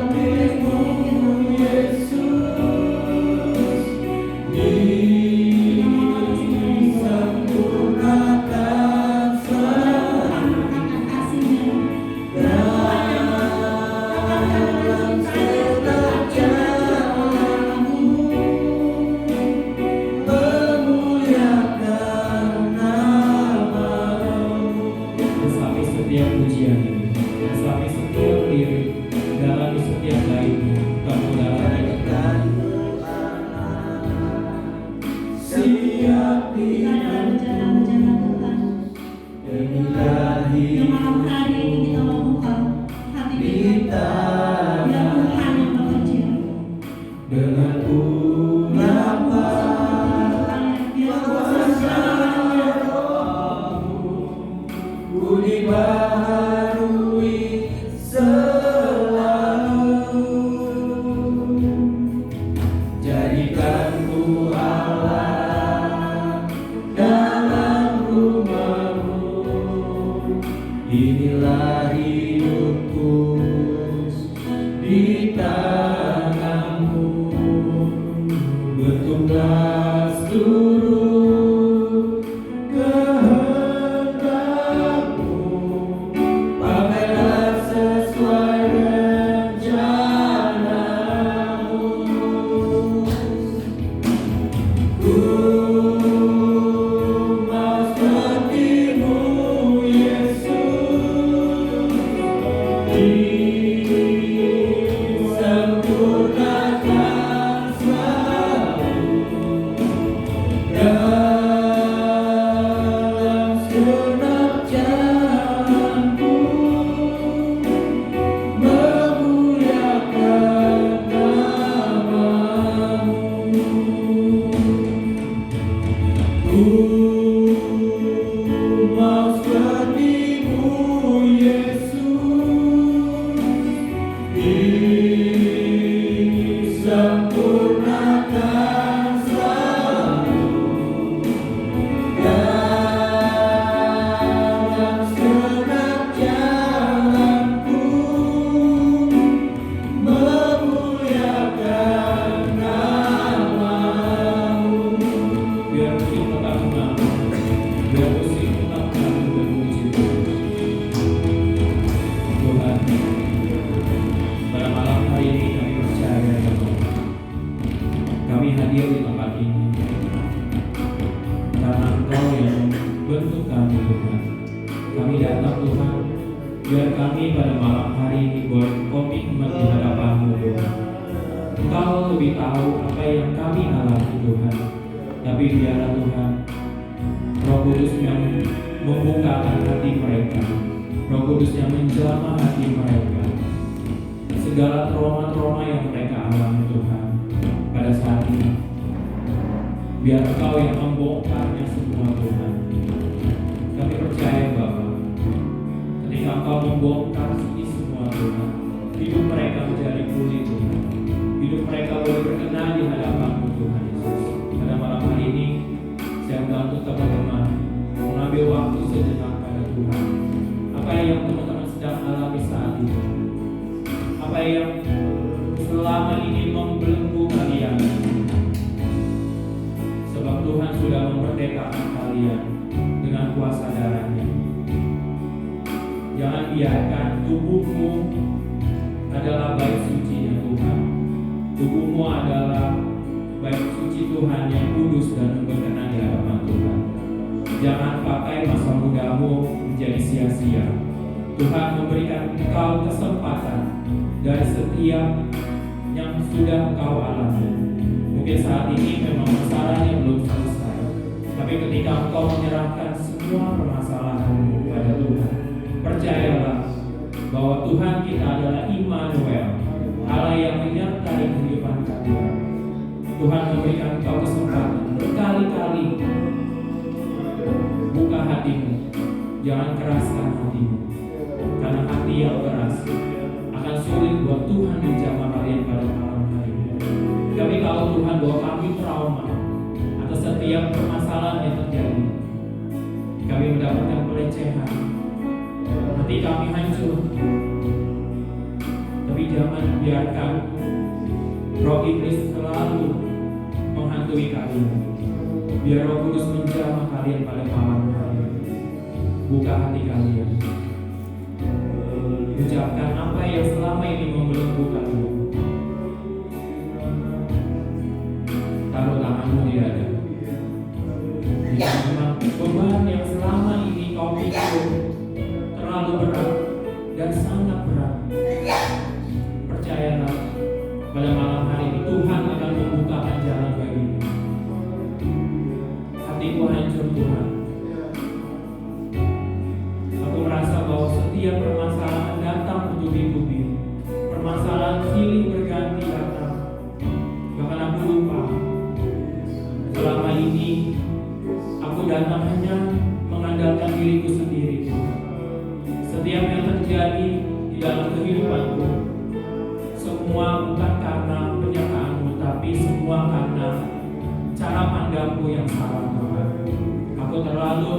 inilah hidupku di tanganmu. Bentuklah seluruh kehendakmu, pakailah sesuai rencanamu. Ku mau sepertimu, Yesus, disempurnakan selalu dalam segenap jalanku, memuliakan namamu. Ku mau sepertimu, Yesus, disempurnakan selalu dalam segenap jalanku, memuliakan namamu. Biar musik tetap menang, biar musik tetap menang berpuji Tuhan. Pada malam hari ini kami percaya ya Tuhan, kami hadir di tempat ini karena Engkau yang membentuk kami Tuhan. Kami datang Tuhan, biar kami pada malam hari ini boleh komitmen di hadapan-Mu Tuhan. Engkau lebih tahu apa yang kami alami Tuhan. Tapi biarlah Tuhan, Roh Kudus yang membukakan hati mereka, Roh Kudus yang menjamah hati mereka, segala trauma-trauma yang mereka alami Tuhan pada saat ini, biar Engkau yang membongkarnya semua Tuhan. Kami percaya Bapa, ketika Engkau membongkar ini semua Tuhan, hidup mereka menjadi pulih Tuhan, hidup mereka boleh berkenan di hadapan-Mu Tuhan Yesus. Pada malam hari ini saya membantu teman-teman mengambil waktu sejenak pada Tuhan. Apa yang teman-teman sedang alami saat ini, apa yang selama ini membelenggu kalian, sebab Tuhan sudah memerdekakan kalian dengan kuasa darahnya. Jangan biarkan tubuhmu adalah bait suci-Nya Tuhan. Tubuhmu adalah bait suci Tuhan yang kudus dan berkenan di hadapan Tuhan. Jangan pakai masa mudamu menjadi sia-sia. Tuhan memberikan engkau kesempatan dari setiap yang sudah engkau alami. Mungkin saat ini memang masalahnya belum selesai, tapi ketika engkau menyerahkan semua permasalahanmu kepada Tuhan, percayalah bahwa Tuhan kita adalah Immanuel, Allah yang menyertai kehidupan kalian. Tuhan memberikan engkau kesempatan berkali-kali. Buka hatimu, jangan keraskan hatimu, karena hati yang keras akan sulit buat Tuhan menjamah kalian pada malam hari ini. Kami tahu Tuhan bahwa kami trauma atas setiap permasalahan yang terjadi. Kami mendapatkan pelecehan, hati kami hancur. Tapi jangan biarkan roh iblis selalu menghantui kalian. Biar Roh Kudus menjamah kalian pada malam hari. Buka hati kalian. Ucapkan apa yang selama ini membelenggu kalian. Taruh tanganmu di dada. Jika memang beban yang selama ini kau pikul terlalu berat dan sangat berat, percayalah pada malam hari ini Tuhan akan membukakan jalan bagimu. Hatiku hancur Tuhan. Aku merasa bahwa setiap permasalahan datang bertubi-tubi. Permasalahan silih berganti datang. Bahkan aku lupa selama ini aku datang hanya mengandalkan diriku sendiri. Setiap yang terjadi di dalam kehidupanku, semua bukan karena penyertaanmu, tapi semua karena cara pandangku yang salah Tuhan. Aku terlalu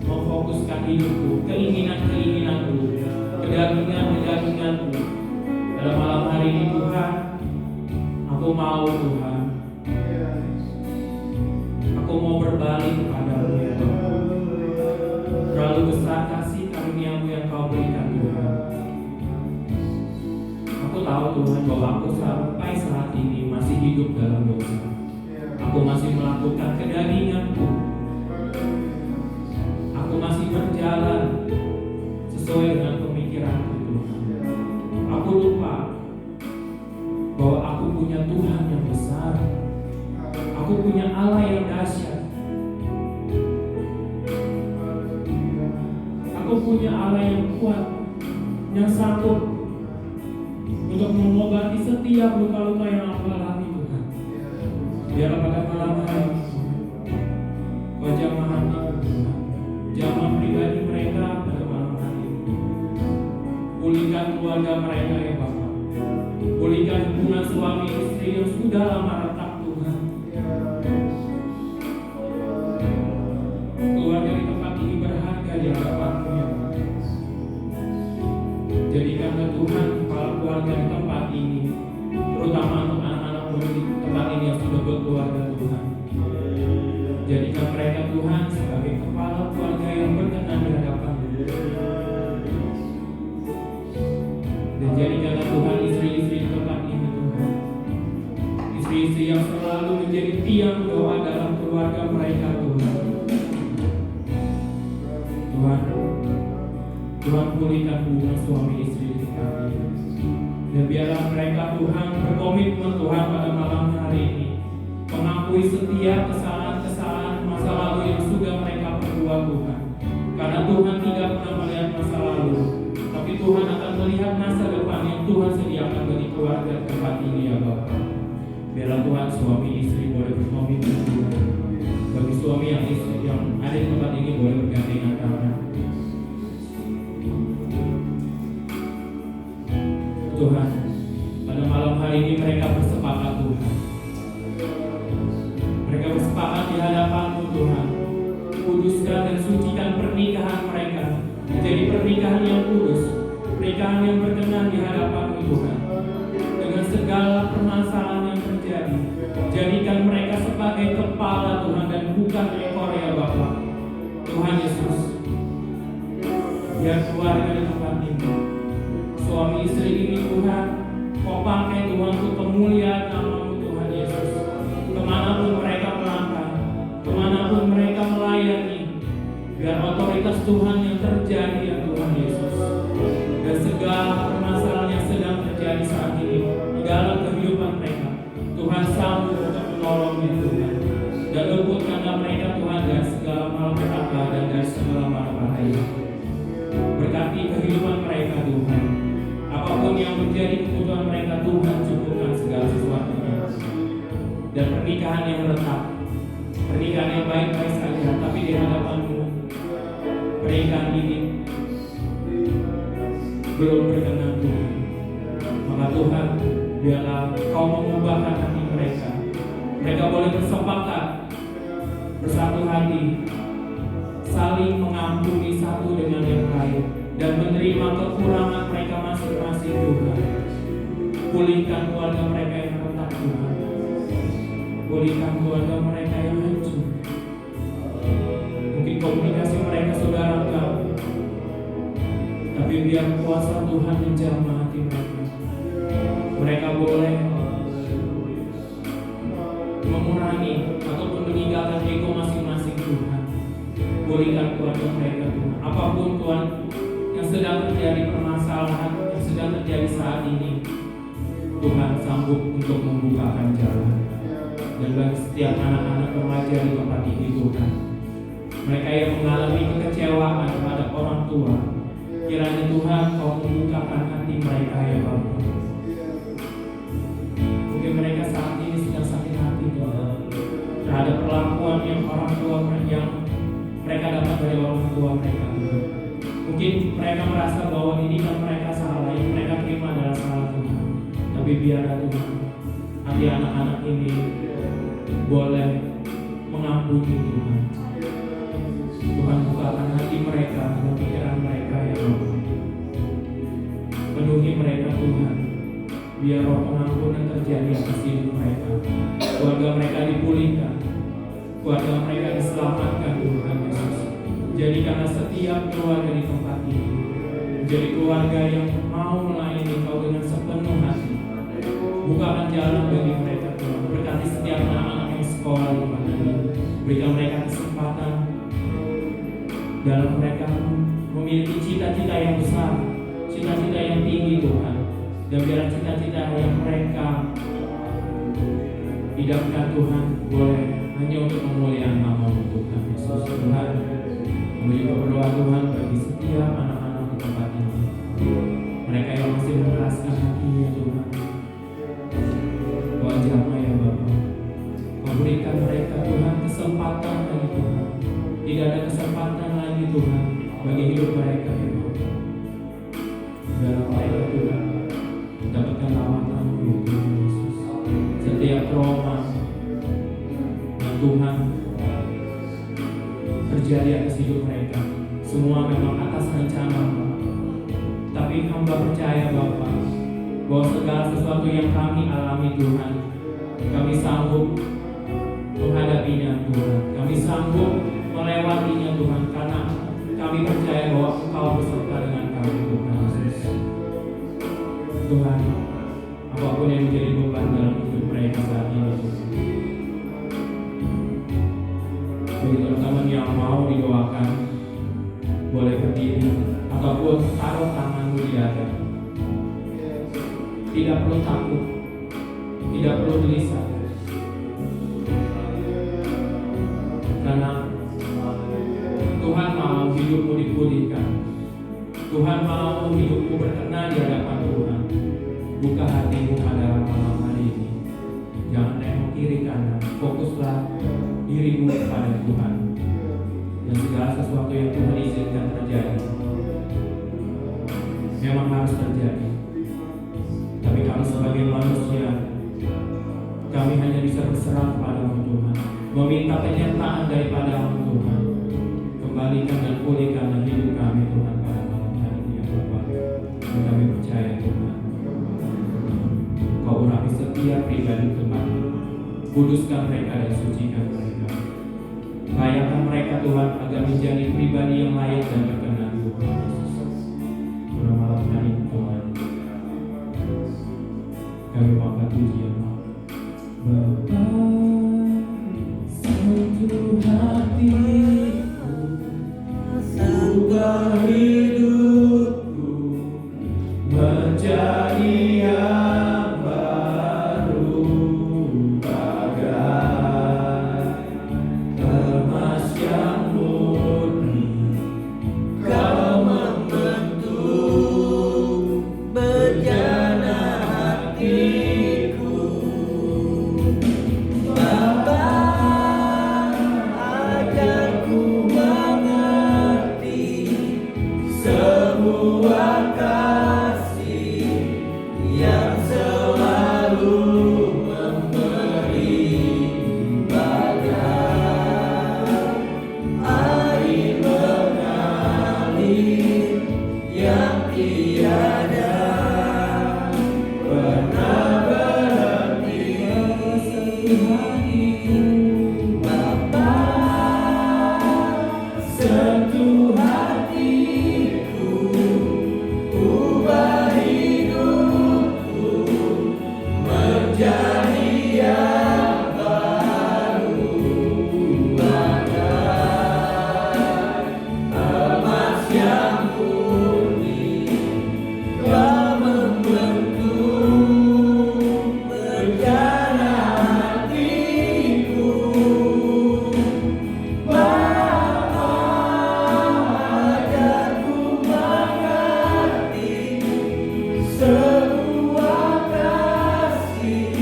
memfokuskan hidupku, keinginan-keinginanku, kedagingan-kedaginganku. Pada malam hari ini Tuhan, aku mau Tuhan, aku mau berbalik kepadamu ya Tuhan. Terlalu besar kasih karunia-Mu yang Kau berikan Tuhan. Aku tahu Tuhan bahwa aku sampai saat ini masih hidup dalam dosa. Aku masih melakukan kedaginganku. Aku masih berjalan sesuai dengan pemikiranku Tuhan. Aku lupa bahwa aku punya Tuhan yang besar. Aku punya Allah yang dahsyat. Aku punya Allah yang kuat, yang sanggup untuk mengobati setiap luka-luka yang aku alami Tuhan. Biar pada malam hari Kau jamah hatiku Tuhan, jamah pribadi mereka pada malam hari. Pulihkan keluarga mereka ya Bapa. Pulihkan hubungan suami istri yang sudah lama retak Tuhan. Keluarga di tempat ini berharga di hadapan-Mu ya Bapa. Jadikanlah Tuhan kepala keluarga di tempat ini, terutama untuk anak-anak di tempat ini yang sudah berkeluarga Tuhan. Jadikan mereka Tuhan sebagai kepala keluarga yang berkenan di hadapan-Mu. Dan jadikanlah Tuhan istri-istri di tempat ini Tuhan, istri-istri yang selalu menjadi tiang doa dalam keluarga mereka Tuhan. Tuhan pulihkan hubungan suami istri di tempat ini. Dan biarlah mereka Tuhan berkomitmen Tuhan pada malam hari ini mengakui setiap kesalahan-kesalahan masa lalu yang sudah mereka perbuat Tuhan. Karena Tuhan tidak pernah melihat masa lalu, tapi Tuhan akan melihat masa depan yang Tuhan sediakan bagi keluarga tempat ini ya Bapa. Biarlah Tuhan suami istri boleh berkomitmen Tuhan. Bagi suami yang istri yang ada di tempat ini boleh bergandengan tangan. Tuhan, pada malam hari ini mereka bersepakat Tuhan. Mereka bersepakat di hadapan-Mu Tuhan. Kuduskan dan sucikan pernikahan mereka menjadi pernikahan yang kudus, pernikahan yang berkenan di hadapan-Mu Tuhan. Dengan segala permasalahan yang terjadi, jadikan mereka sebagai kepala Tuhan dan bukan ekor ya Bapa. Tuhan Yesus, biar keluarga di tempat ini, suami istri ini Tuhan, Kau pakai Tuhan untuk kemuliaan nama-Mu Tuhan Yesus. Kemanapun mereka melangkah, kemanapun mereka melayani, biar otoritas Tuhan yang terjadi ya Tuhan Yesus. Dan segala permasalahan yang sedang terjadi saat ini di dalam kehidupan mereka, Tuhan sanggup untuk menolongnya Tuhan. Dan luputkanlah mereka Tuhan dari segala malapetaka dan dari segala bahaya. Berkati kehidupan mereka Tuhan. Apapun yang menjadi kebutuhan mereka Tuhan, cukupkan segala sesuatunya. Dan pernikahan yang retak, pernikahan yang baik-baik saja, tapi di hadapan-Mu pernikahan ini belum berkenan Tuhan. Maka Tuhan, biarlah Kau mengubahkan hati mereka. Mereka boleh bersepakat, bersatu hati, saling mengampuni satu dengan yang lain, dan menerima kekurangan mereka masing-masing Tuhan. Pulihkan keluarga mereka yang retak Tuhan. Pulihkan keluarga mereka yang hancur. Mungkin komunikasi mereka saudara enggak, tapi biar kuasa Tuhan menjamah hati mereka. Mereka boleh mengurangi ataupun meninggalkan ego masing-masing Tuhan. Pulihkan keluarga mereka Tuhan. Apapun Tuhan yang sedang terjadi permasalahan, yang sedang terjadi saat ini, Tuhan sanggup untuk membukakan jalan. Dan bagi setiap anak-anak remaja di tempat ini Tuhan, mereka yang mengalami kekecewaan terhadap orang tua, kiranya Tuhan Kau membukakan hati mereka ya Bapa. Mungkin mereka saat ini sedang sakit hati Tuhan terhadap perlakuan yang orang tua yang mereka dapat dari orang tua mereka Tuhan. Mungkin mereka merasa bahwa ini kan mereka salah, yang mereka terima adalah salah Tuhan. Tapi biarlah Tuhan, hati anak-anak ini boleh mengampuni Tuhan. Tuhan bukakan hati mereka dan pikiran mereka ya Allah. Penuhi mereka Tuhan, biar roh pengampunan terjadi atas hidup mereka. Keluarga mereka dipulihkan, keluarga mereka diselamatkan Tuhan Yesus. Jadikanlah setiap keluarga di tempat ini menjadi keluarga yang mau melayani Kau dengan sepenuh hati. Bukakan jalan bagi mereka Tuhan. Berkati setiap anak-anak yang sekolah di tempat ini. Berikan mereka kesempatan dalam mereka memiliki cita-cita yang besar, cita-cita yang tinggi Tuhan. Dan biar cita-cita yang mereka idamkan Tuhan boleh hanya untuk kemuliaan nama-Mu Tuhan Yesus. Tuhan, kami juga berdoa Tuhan bagi setiap anak-anak di tempat ini, mereka yang masih mengeraskan hatinya Tuhan. Kau jamah ya Bapa. Kau berikan mereka Tuhan kesempatan lagi Tuhan. Tidak ada kesempatan lagi Tuhan bagi hidup mereka ya Bapa. Dalam mereka Tuhan dapatkan lawatan-Mu ya Tuhan Yesus. Setiap trauma yang Tuhan terjadi atas hidup mereka, semua memang atas rencana. Tapi hamba percaya Bapa bahwa segala sesuatu yang kami alami Tuhan, kami sanggup menghadapinya Tuhan. Kami sanggup melewatinya Tuhan, karena kami percaya bahwa Engkau beserta dengan kami Tuhan Yesus. Tuhan, apapun yang menjadi beban dalam hidup mereka saat ini Tuhan, bagi teman-teman yang mau didoakan, boleh berdiri ataupun taruh tanganmu di dada. Tidak perlu takut, tidak perlu gelisah, karena Tuhan mau hidupmu dipulihkan. Tuhan mau hidupmu berkenan di hadapan Tuhan. Buka hatimu pada malam hari ini. Jangan nengok kiri kanan, fokuslah dirimu kepada Tuhan. Dan segala sesuatu yang Tuhan izinkan terjadi memang harus terjadi. Tapi kami sebagai manusia, kami hanya bisa berserah kepada-Mu Tuhan, meminta penyertaan daripada-Mu Tuhan. Kembalikan dan pulihkan hidup kami Tuhan pada malam hari ini ya Bapa. Dan kami percaya Tuhan, Kau urapi setiap pribadi Tuhan. Kuduskan mereka dan sucikan mereka. Layakkan mereka Tuhan agar menjadi pribadi yang layak dan berkenan Tuhan Yesus. Pada malam hari ini Tuhan, kami angkat pujian Bapa, sentuh hatiku, ubah hidupku menjadi yang baru, bagai emas yang murni. Kau membentuk bejana hatiku, Bapa, agar ku mengerti sebuah kasih yang selalu memberi, bagai air mengalir yang tiada pernah berhenti. Bapa, sentuh hatiku, ubah hidupku menjadi yang baru, bagai emas yang murni. Kau membentuk bejana hatiku, Bapa, agar ku mengerti sebuah kasih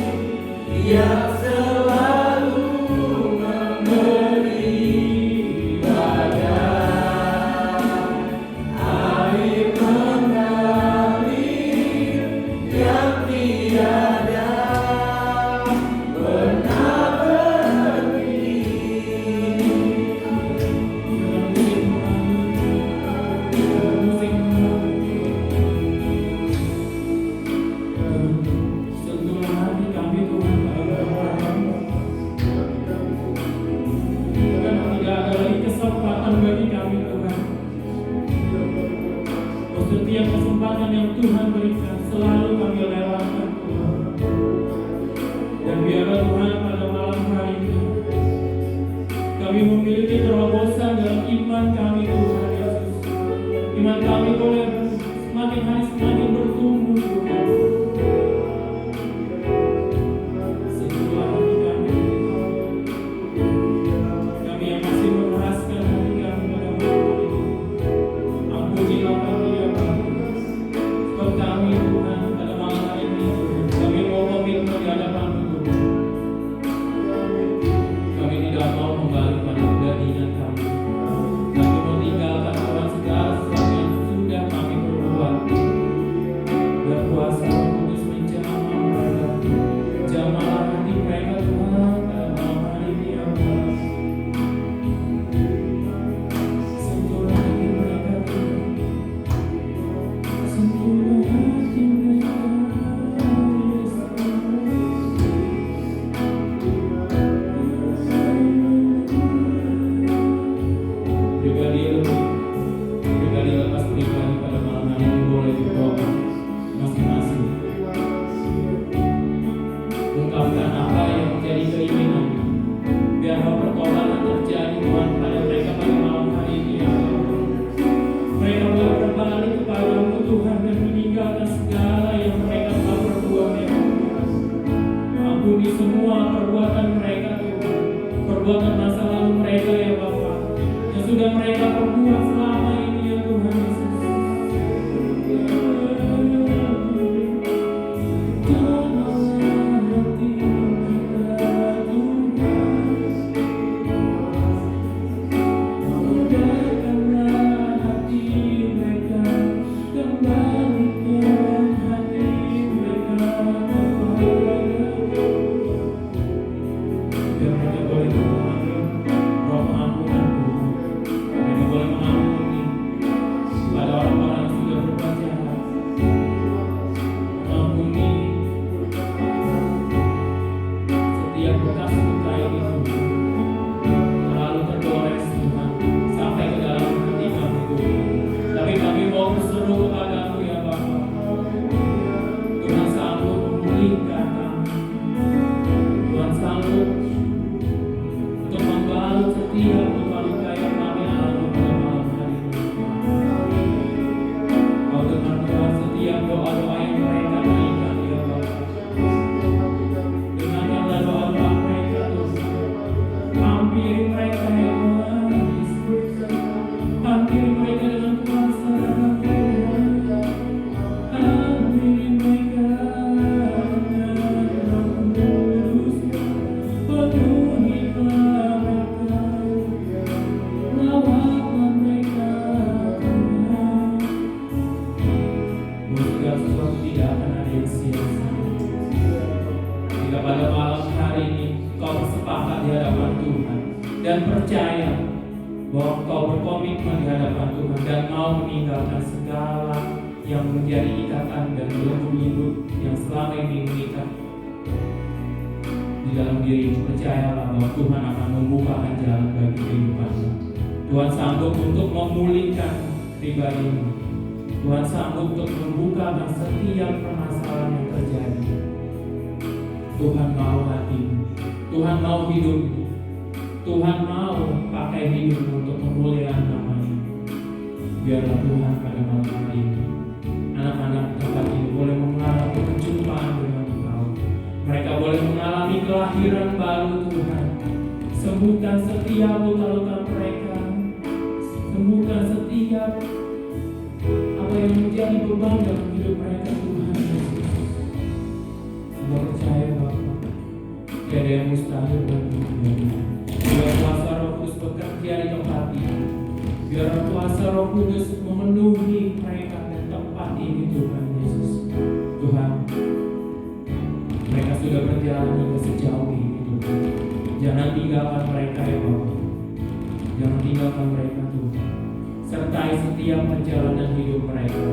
yang selalu memberi, bagai air mengalir yang tiada pernah berhenti. Sentuhlah hati kami Tuhan pada malam. Dan tidak ada lagi kesempatan bagi kami Tuhan. Setiap kesempatan yang Tuhan berikan selalu kami lewatkan Tuhan. Dan biarlah Tuhan pada malam hari ini kami memiliki terobosan dalam iman kami Tuhan Yesus. Iman kami boleh semakin hari semakin bertumbuh Tuhan. Sentuhlah hati kami. Kami yang masih mengeraskan hati kami pada malam hari ini. Ampunilah kami ya Bapa. Sebab kami Tuhan pada malam hari ini kami mau komitmen di hadapan-Mu Tuhan. Kami tidak mau kembali pada kedagingan kami. Kami meninggalkan Tuhan segala sesuatu yang sudah kami perbuat. Dan kuasa Roh Kudus menjamah mereka. Jamahlah hati mereka Tuhan pada malam hari ini ya Allah. Sentuhlah hati mereka Tuhan. Sentuhlah hati mereka Yesus. Pribadi lepas pribadi pada malam hari ini boleh berdoa masing-masing. Ungkapkan apa yang menjadi keinginan. Biarlah pertolongan terjadi Tuhan pada mereka pada malam hari ini ya Allah. Mereka boleh berbalik kepada-Mu Tuhan dan meninggalkan segala yang mereka telah perbuat ya Allah. Ampuni semua perbuatan mereka Tuhan. Perbuatan masa lalu mereka ya Bapa, yang sudah mereka perbuat selama ini ya Tuhan Yesus. Setiap bekas luka ini terlalu terdosa di hadapan Tuhan dan percaya bahwa engkau berkomitmen di hadapan Tuhan dan mau meninggalkan segala yang menjadi ikatan dan belenggu-belenggu yang selama ini mengikat di dalam diri. Percayalah bahwa Tuhan akan membukakan jalan bagi kehidupanmu. Tuhan sanggup untuk memulihkan pribadimu. Tuhan sanggup untuk membukakan setiap permasalahan yang terjadi. Tuhan mau hatimu. Tuhan mau hidupmu. Tuhan mau pakai hidupmu untuk memuliakan namanya. Biarlah Tuhan pada malam hari ini anak-anak tempat ini boleh mengalami perjumpaan dengan Engkau. Mereka boleh mengalami kelahiran baru Tuhan. Sembuhkan setiap luka-luka mereka. Sembuhkan setiap apa yang menjadi beban dalam hidup mereka Tuhan Yesus. Kita percaya Bapa, tiada yang mustahil bagi Tuhan. Biar kuasa Roh Kudus bekerja di tempat ini. Biar kuasa Roh Kudus memenuhi mereka dan tempat ini Tuhan Yesus. Tuhan, mereka sudah berjalan hingga sejauh ini Tuhan. Jangan tinggalkan mereka ya Bapa. Jangan tinggalkan mereka Tuhan. Sertai setiap perjalanan hidup mereka.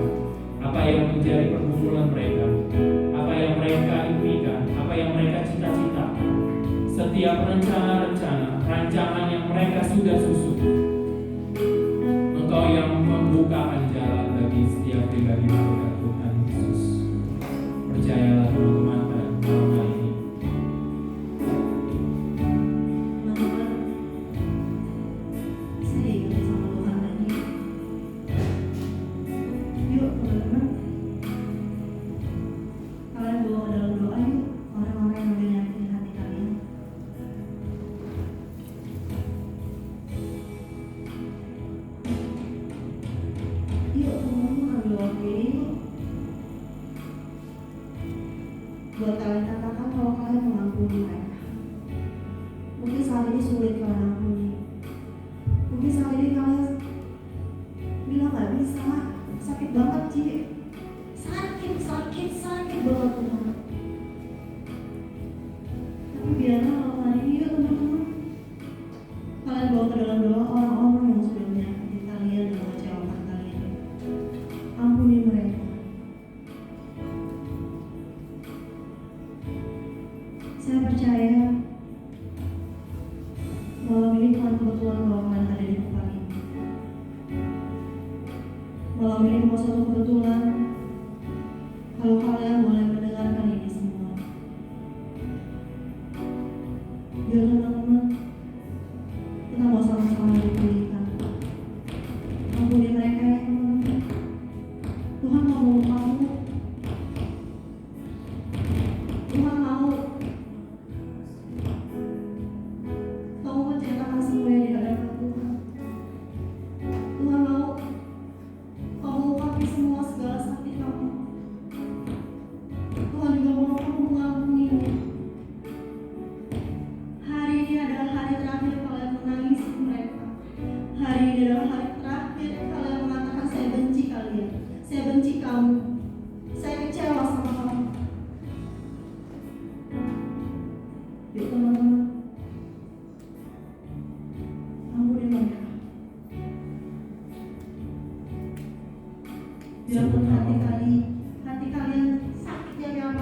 Apa yang menjadi pergumulan mereka, apa yang mereka impikan, apa yang mereka cita-citakan, setiap rencana-rencana, rancangan yang mereka sudah susun, Engkau yang membukakan jalan bagi setiap pribadi mereka Tuhan Yesus. Percayalah teman-teman pada malam hari ini. Saya ingat sama Tuhan lagi. Yuk teman-teman, kalian bawa dalam doa yuk orang-orang yang udah nyakitin hati kalian. Yuk teman-teman ambil waktu ini yuk. Buat kalian katakan kalau kalian mengampuni mereka. Mungkin saat ini sulit kalian ampuni. Mungkin saat ini kalian bilang gak bisa, sakit banget Ci. Sakit banget Tuhan. Tapi biarlah kalau hari ini yuk teman-teman, kalian bawa ke dalam doa orang-orang yang sudah menyakiti kalian dan mengecewakan kalian. Ampuni mereka. Saya percaya malam ini Tuhan kebetulan bahwa kalian ada di tempat ini. Malam ini bukan suatu kebetulan kalau kalian boleh mendengarkan ini semua. Biar teman-teman kita mau sama-sama dipulihkan. Ampuni mereka ya teman-teman. Tuhan mau meluk kamu. Tuhan mau kamu menceritakan semuanya di hadapan Tuhan. Tuhan mau kamu ungkapi semua segala sakit kamu. Tuhan juga mau kamu mengampuninya. Hari ini adalah hari terakhir kalian menangisi mereka. Hari ini adalah hari terakhir kalian mengatakan saya benci kalian. Saya benci kamu. Saya kecewa sama kamu. Yuk teman-teman, ampuni mereka. Biarpun hati kalian sakitnya kayak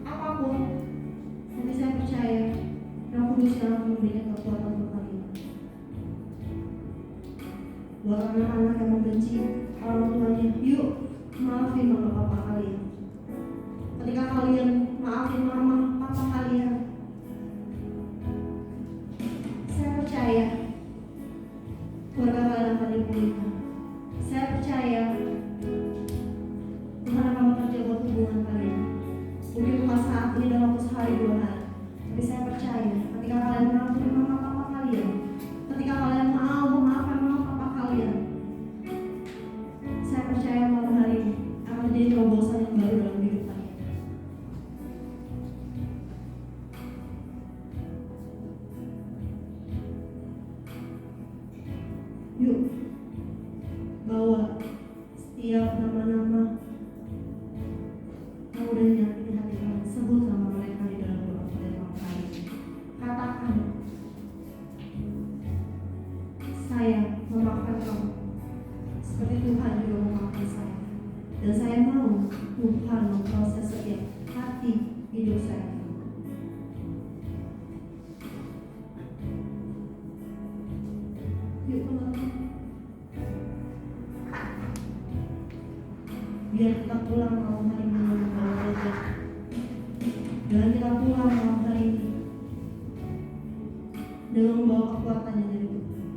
apapun, tapi saya percaya Roh Kudus yang akan memberikan kekuatan untuk kalian. Buat anak-anak yang membenci orang tuanya, yuk maafin mama papa kalian. Ketika kalian maafin mama papa kalian, saya percaya keluarga kalian akan dipulihkan. Saya percaya Tuhan akan bekerja buat hubungan kalian. Mungkin bukan saat ini dalam waktu sehari 2 hari, tapi saya percaya ketika kalian mengampuni mama papa kalian, ketika kalian mau memaafkan mama papa kalian, saya percaya malam hari ini akan menjadi terobosan yang baru dalam hidup kalian. Yuk bawa setiap nama-nama yang udah nyakitin hati kalian, sebut nama mereka di dalam doa pada malam hari ini. Katakan Yuk teman-teman. Biar kita pulang malam hari ini membawa wajah. Biar kita pulang malam hari ini dengan membawa kekuatannya dari Tuhan.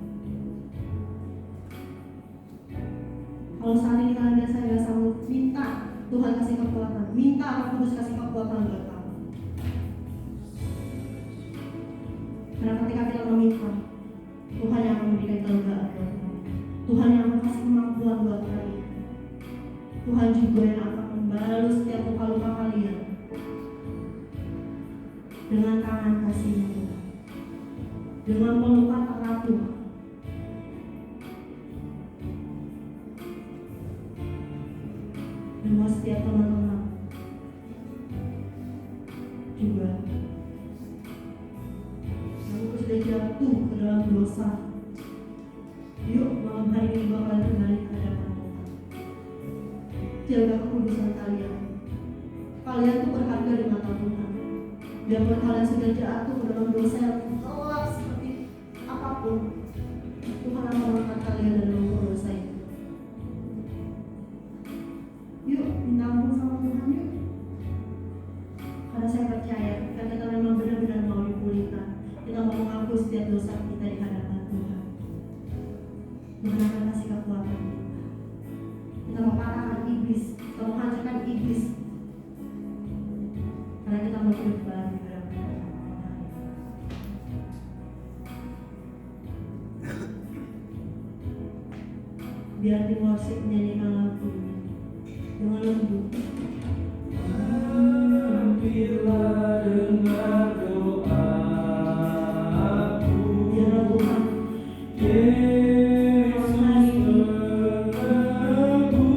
Kalau saat ini kalian biasa sanggup, minta Tuhan kasih kekuatan, minta Roh Kudus kasih kekuatan buat kamu. Karena ketika kita meminta, Tuhan yang akan memberikan kelegaan buat kamu. Tuhan yang akan kasih kemampuan buat kalian. Tuhan juga yang akan membalas setiap luka-luka kalian dengan tangan kasih-Nya Tuhan, dengan pelukan erat Tuhan. Dan buat setiap teman-teman juga yang sudah jatuh ke dalam dosa, yuk malam hari ini bakal kembali ke hadapan Tuhan. Jaga kekudusan kalian. Kalian tuh berharga di mata Tuhan. Biarpun kalian sudah jatuh ke dalam dosa yang gelap seperti apapun, Tuhan akan mengangkat kalian dari lumpur dosa itu. Yuk minta ampun sama Tuhan yuk. Karena saya percaya ketika kita memang benar-benar mau dipulihkan, kita mau mengaku setiap dosa kita di hadapan Tuhan, Tuhan akan kasih kekuatan kita. Kita mematahkan iblis, kita menghancurkan iblis, karena kita mau hidup baru di hadapan Tuhan. Biar tim worship menyanyikan lagu ini dengan lembut. Bila dengar doaku, Biarlah Tuhan Yesus menebus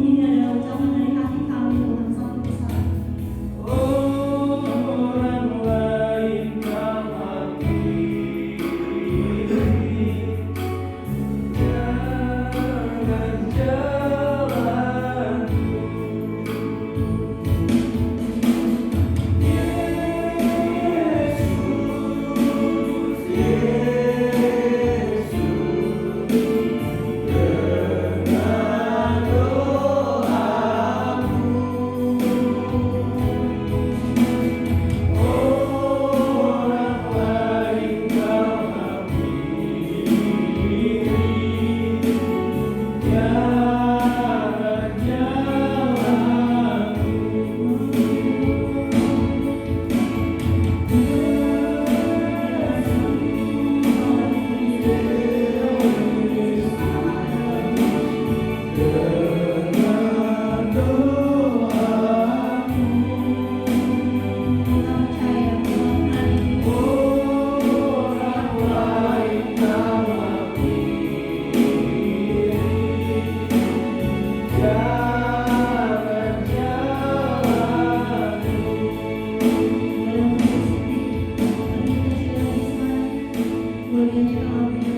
ini adalah ucapan dari hati kami Tuhan satu persatu. orang lain kau akhiri. Jangan jalanku,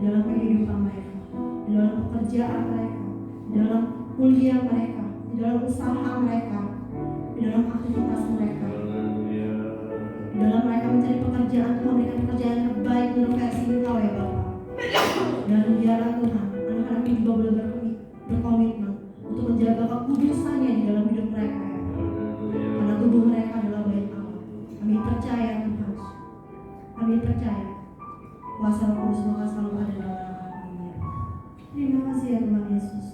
dalam kehidupan mereka, di dalam pekerjaan mereka, di dalam kuliah mereka, di dalam usaha mereka, di dalam aktivitas mereka, di dalam mereka mencari pekerjaan. Tuhan berikan pekerjaan yang terbaik menurut kasih Engkau ya Bapa. Dan biarlah Tuhan anak-anak ini juga boleh berkomitmen untuk menjaga kekudusannya di dalam hidup mereka ya. Karena tubuh mereka adalah bait Allah. Kami percaya Tuhan, kami percaya kuasa Roh Kudus bakal selalu ada dalam anak-anak ini ya. Terima kasih ya Tuhan Yesus.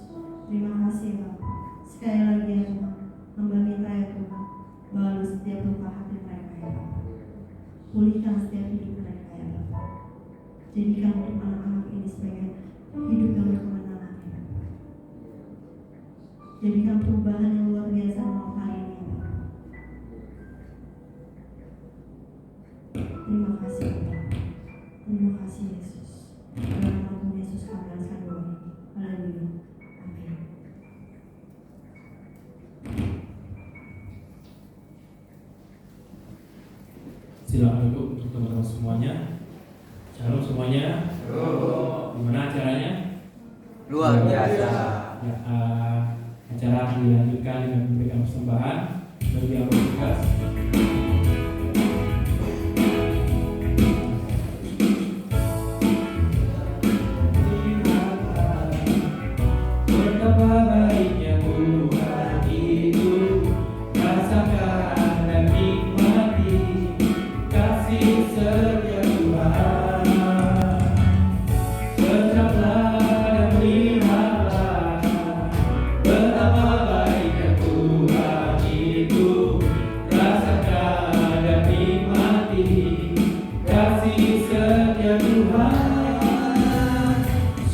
Terima kasih ya Bapa. Sekali lagi ya Tuhan, hamba minta ya Tuhan, balas setiap luka hati mereka ya Bapa. Pulihkan setiap hidup mereka ya Bapa. Jadikan untuk anak-anak ini sebagai hidup yang berkemenangan ya Bapa. Jadikan perubahan yang luar biasa dalam hari ini ya Bapa. Terima kasih ya Bapa. Terima kasih Yesus. Dalam nama Tuhan Yesus kami alaskan doa ini. Haleluya. Amin. Silakan duduk untuk teman-teman semuanya. Shalom semuanya. Gimana acaranya? Luar biasa. Ya, acara akan dilanjutkan dengan memberikan persembahan bagi yang bertugas. Betapa baiknya Tuhan itu, rasakan dan nikmati kasih setia Tuhan. Tetaplah dan lihatlah betapa baiknya Tuhan itu, rasakan dan nikmati kasih setia Tuhan.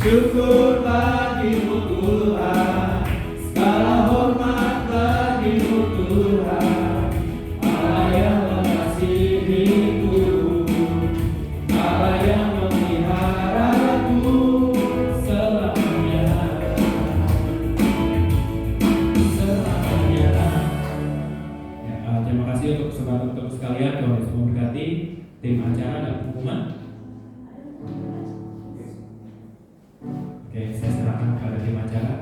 Syukur bagimu Tuhan, segala hormat bagimu Tuhan, Allah yang mengasihiku, Allah yang memeliharaku selamanya. Ya, terima kasih untuk sahabat-sahabat sekalian. Tuhan Yesus memberkati tim acara dan pengumuman. Oke, saya serahkan kepada tim acara.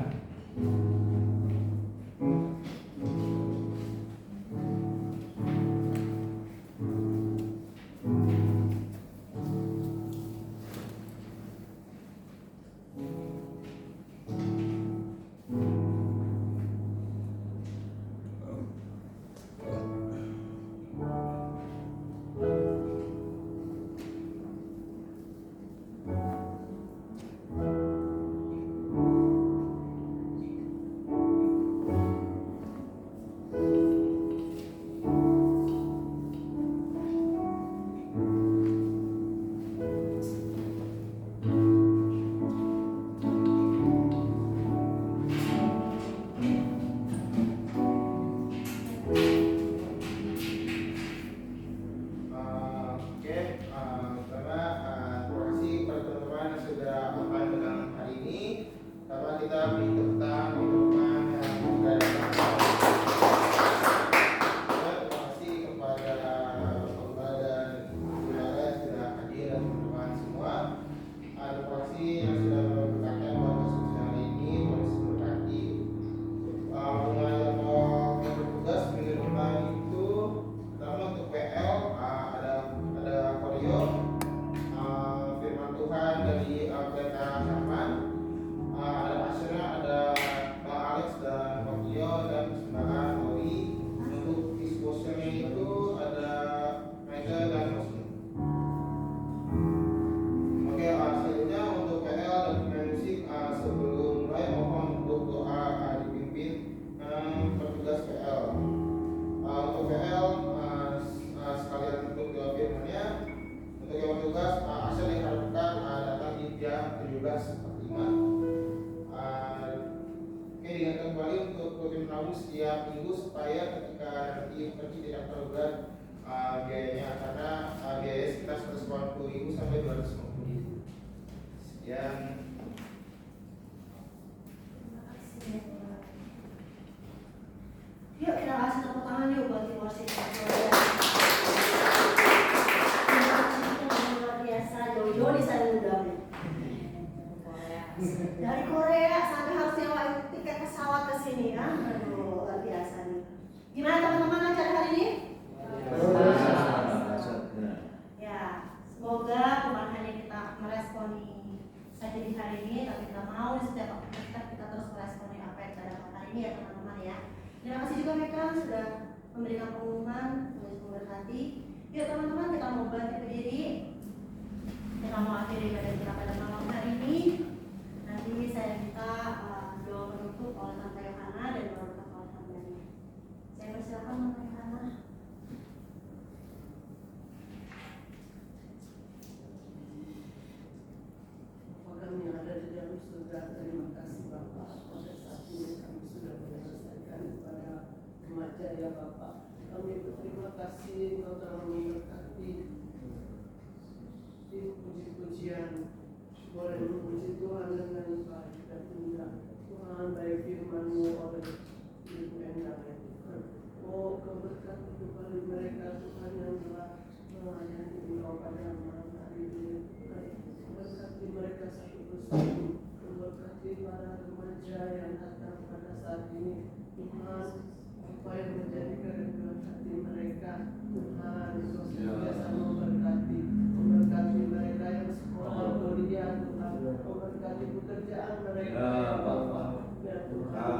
Setiap minggu supaya ketika nanti pergi tidak terlalu berat biayanya, karena biaya sekitar 180.000 sampai 250.000. Sekian. Yuk kita kasih tepuk tangan yuk buat tim worship. Luar biasa, jauh-jauh di sana udah dari Korea sampai harus nyewa tiket pesawat ke sini kan. Aduh. ini ya teman-teman ya. Terima kasih juga mereka sudah memberikan pengumuman untuk memberkati. Yuk teman-teman, kita mau bangkit berdiri. Kita mau akhiri ibadah kita pada malam hari ini. Nanti saya minta doa penutup oleh Tante Yohana dan doa penutup oleh hambanya. Saya persilakan Tante Yohana. Kami yang ada di dalam surga, terima kasih Bapak. Pada saat ini kami sudah menyelesaikan pada remaja ya Bapak. Kami berterima kasih Engkau telah memberkati di puji-pujian. Boleh memuji Tuhan dengan baik dan indah. Tuhan baik firman-Mu oleh Ibu Endang ya Tuhan. Oh keberkatan kembali mereka Tuhan yang telah melayani Engkau pada malam hari ini. Berkati mereka satu persatu, berkati para remaja yang datang pada saat ini. Tuhan, apa yang menjadi kehendak hati mereka, Tuhan, Engkau senantiasa memberkati mereka yang sekolah kuliah, Tuhan, memberkati pekerjaan mereka, ya Bapa, ya Tuhan.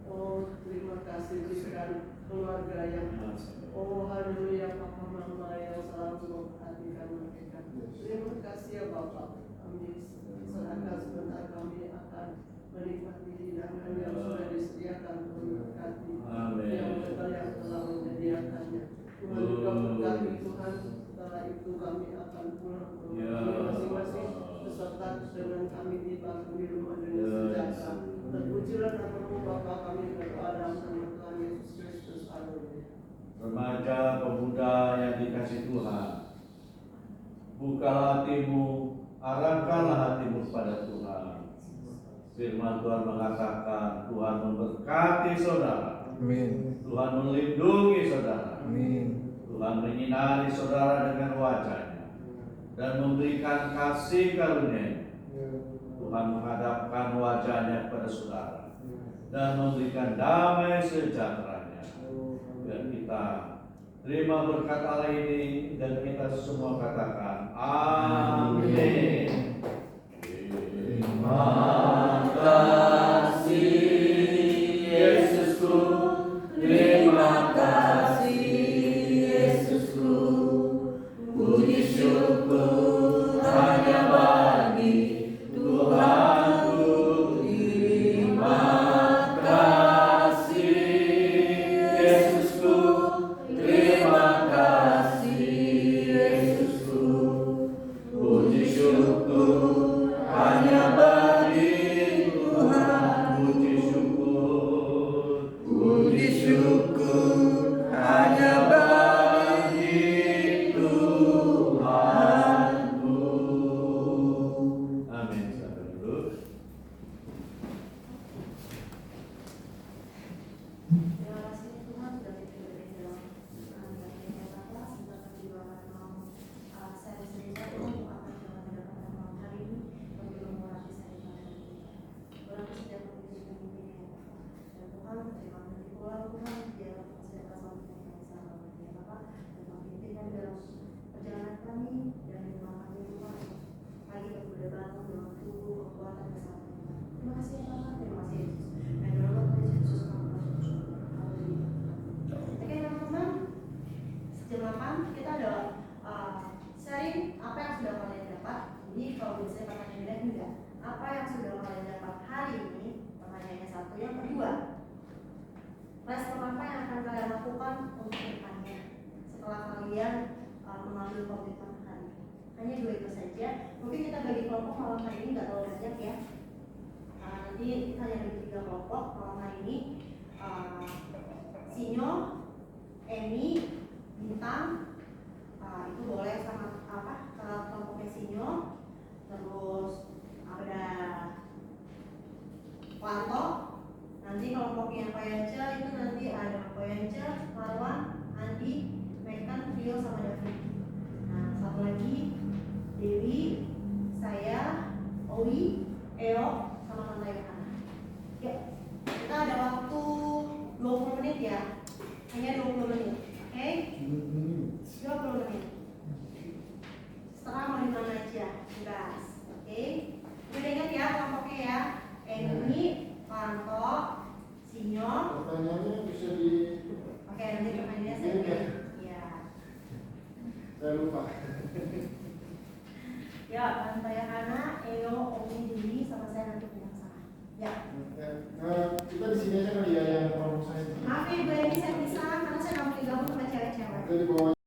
Oh, terima kasih berikan keluarga yang oh haleluya, Papa Mama yang selalu memperhatikan mereka. Terima kasih ya Bapak. Kami serahkan sebentar, kami akan menikmati hidangan yang sudah disediakan memberkati yang benar yang telah menyediakannya. Tuhan juga berkati Tuhan. Setelah itu kami akan pulang ke rumah masing-masing beserta dengan kami di bangku di rumah dengan sejahtera. Terpujilah nama-Mu Bapa, kami berdoa dalam nama Tuhan Yesus Kristus. Haleluya. Remaja pemuda yang dikasih Tuhan, bukalah hatimu, arahkanlah hatimu pada Tuhan. Firman Tuhan mengatakan Tuhan memberkati saudara. Amin. Tuhan melindungi saudara. Amin. Tuhan menyinari saudara dengan wajah-Nya dan memberikan kasih karunia. Tuhan menghadapkan wajah-Nya kepada saudara dan memberikan damai sejahtera-Nya. Dan kita terima berkat Allah ini dan kita semua katakan amin. Terima kasih Yesusku, terima kasih Yesusku, puji syukur hanya bagi Tuhanku. Terima kasih Yesusku, terima kasih Yesusku, puji syukur hanya bagi Tuhan. Puji syukur hanya bagi Tuhanku. Amin. Sampai dulu. Terima kasih Tuhan sudah diberi dalam bagian Bapak. Sebentar kami juga akan mau saya sendiri untuk apa yang telah dilakukan pada malam hari ini. Kami juga mengurangi saya pada hari ini. Berapa setiap pemimpin yang dan Tuhan terima kasih pula Tuhan biar saya selalu yang sama ya Bapak dan memimpin kami dalam perjalanan kami dan lingkungan kami Tuhan pagi kepada bangun dalam tubuh kekuatan kesehatan. Terima kasih ya Bapak, terima kasih Yesus. Dan dalam nama Yesus kami bersyukur. Haleluya. Oke teman-teman, jam 8 kita ada sharing apa yang sudah kalian dapat. Ini kalau biasanya pertanyaan enggak. Apa yang sudah kalian dapat hari ini? Pertanyaannya satu. Yang kedua, respon apa yang akan kalian lakukan untuk depannya setelah kalian mengambil komitmen hari ini? Hanya dua itu saja. Mungkin kita bagi kelompok malam hari ini nggak terlalu banyak ya. Nanti kita hanya bagi 3 kelompok malam hari ini. Sinyo, Emi, Bintang, itu boleh sama ke kelompoknya Sinyo. Terus ada Wanto. Nanti kelompoknya Koyance itu nanti ada Koyance, Marwan, Andi, Mekan, Rio sama David. Nah satu lagi Dewi, saya, Owi, Eo, sama Tante Yohana. Ya, kita ada waktu 20 menit ya. Hanya 20 menit. Oke? 20 menit. Setelah mau dimana aja, bebas. Oke? Udah ingat ya kelompoknya ya. Emi, Panto, Sinyo, Ya. Kita di sini aja kali ya yang kalau saya. Maaf ya, Ibu Eni, saya bisa karena saya nggak mau digabung sama cewek-cewek. Kita di bawah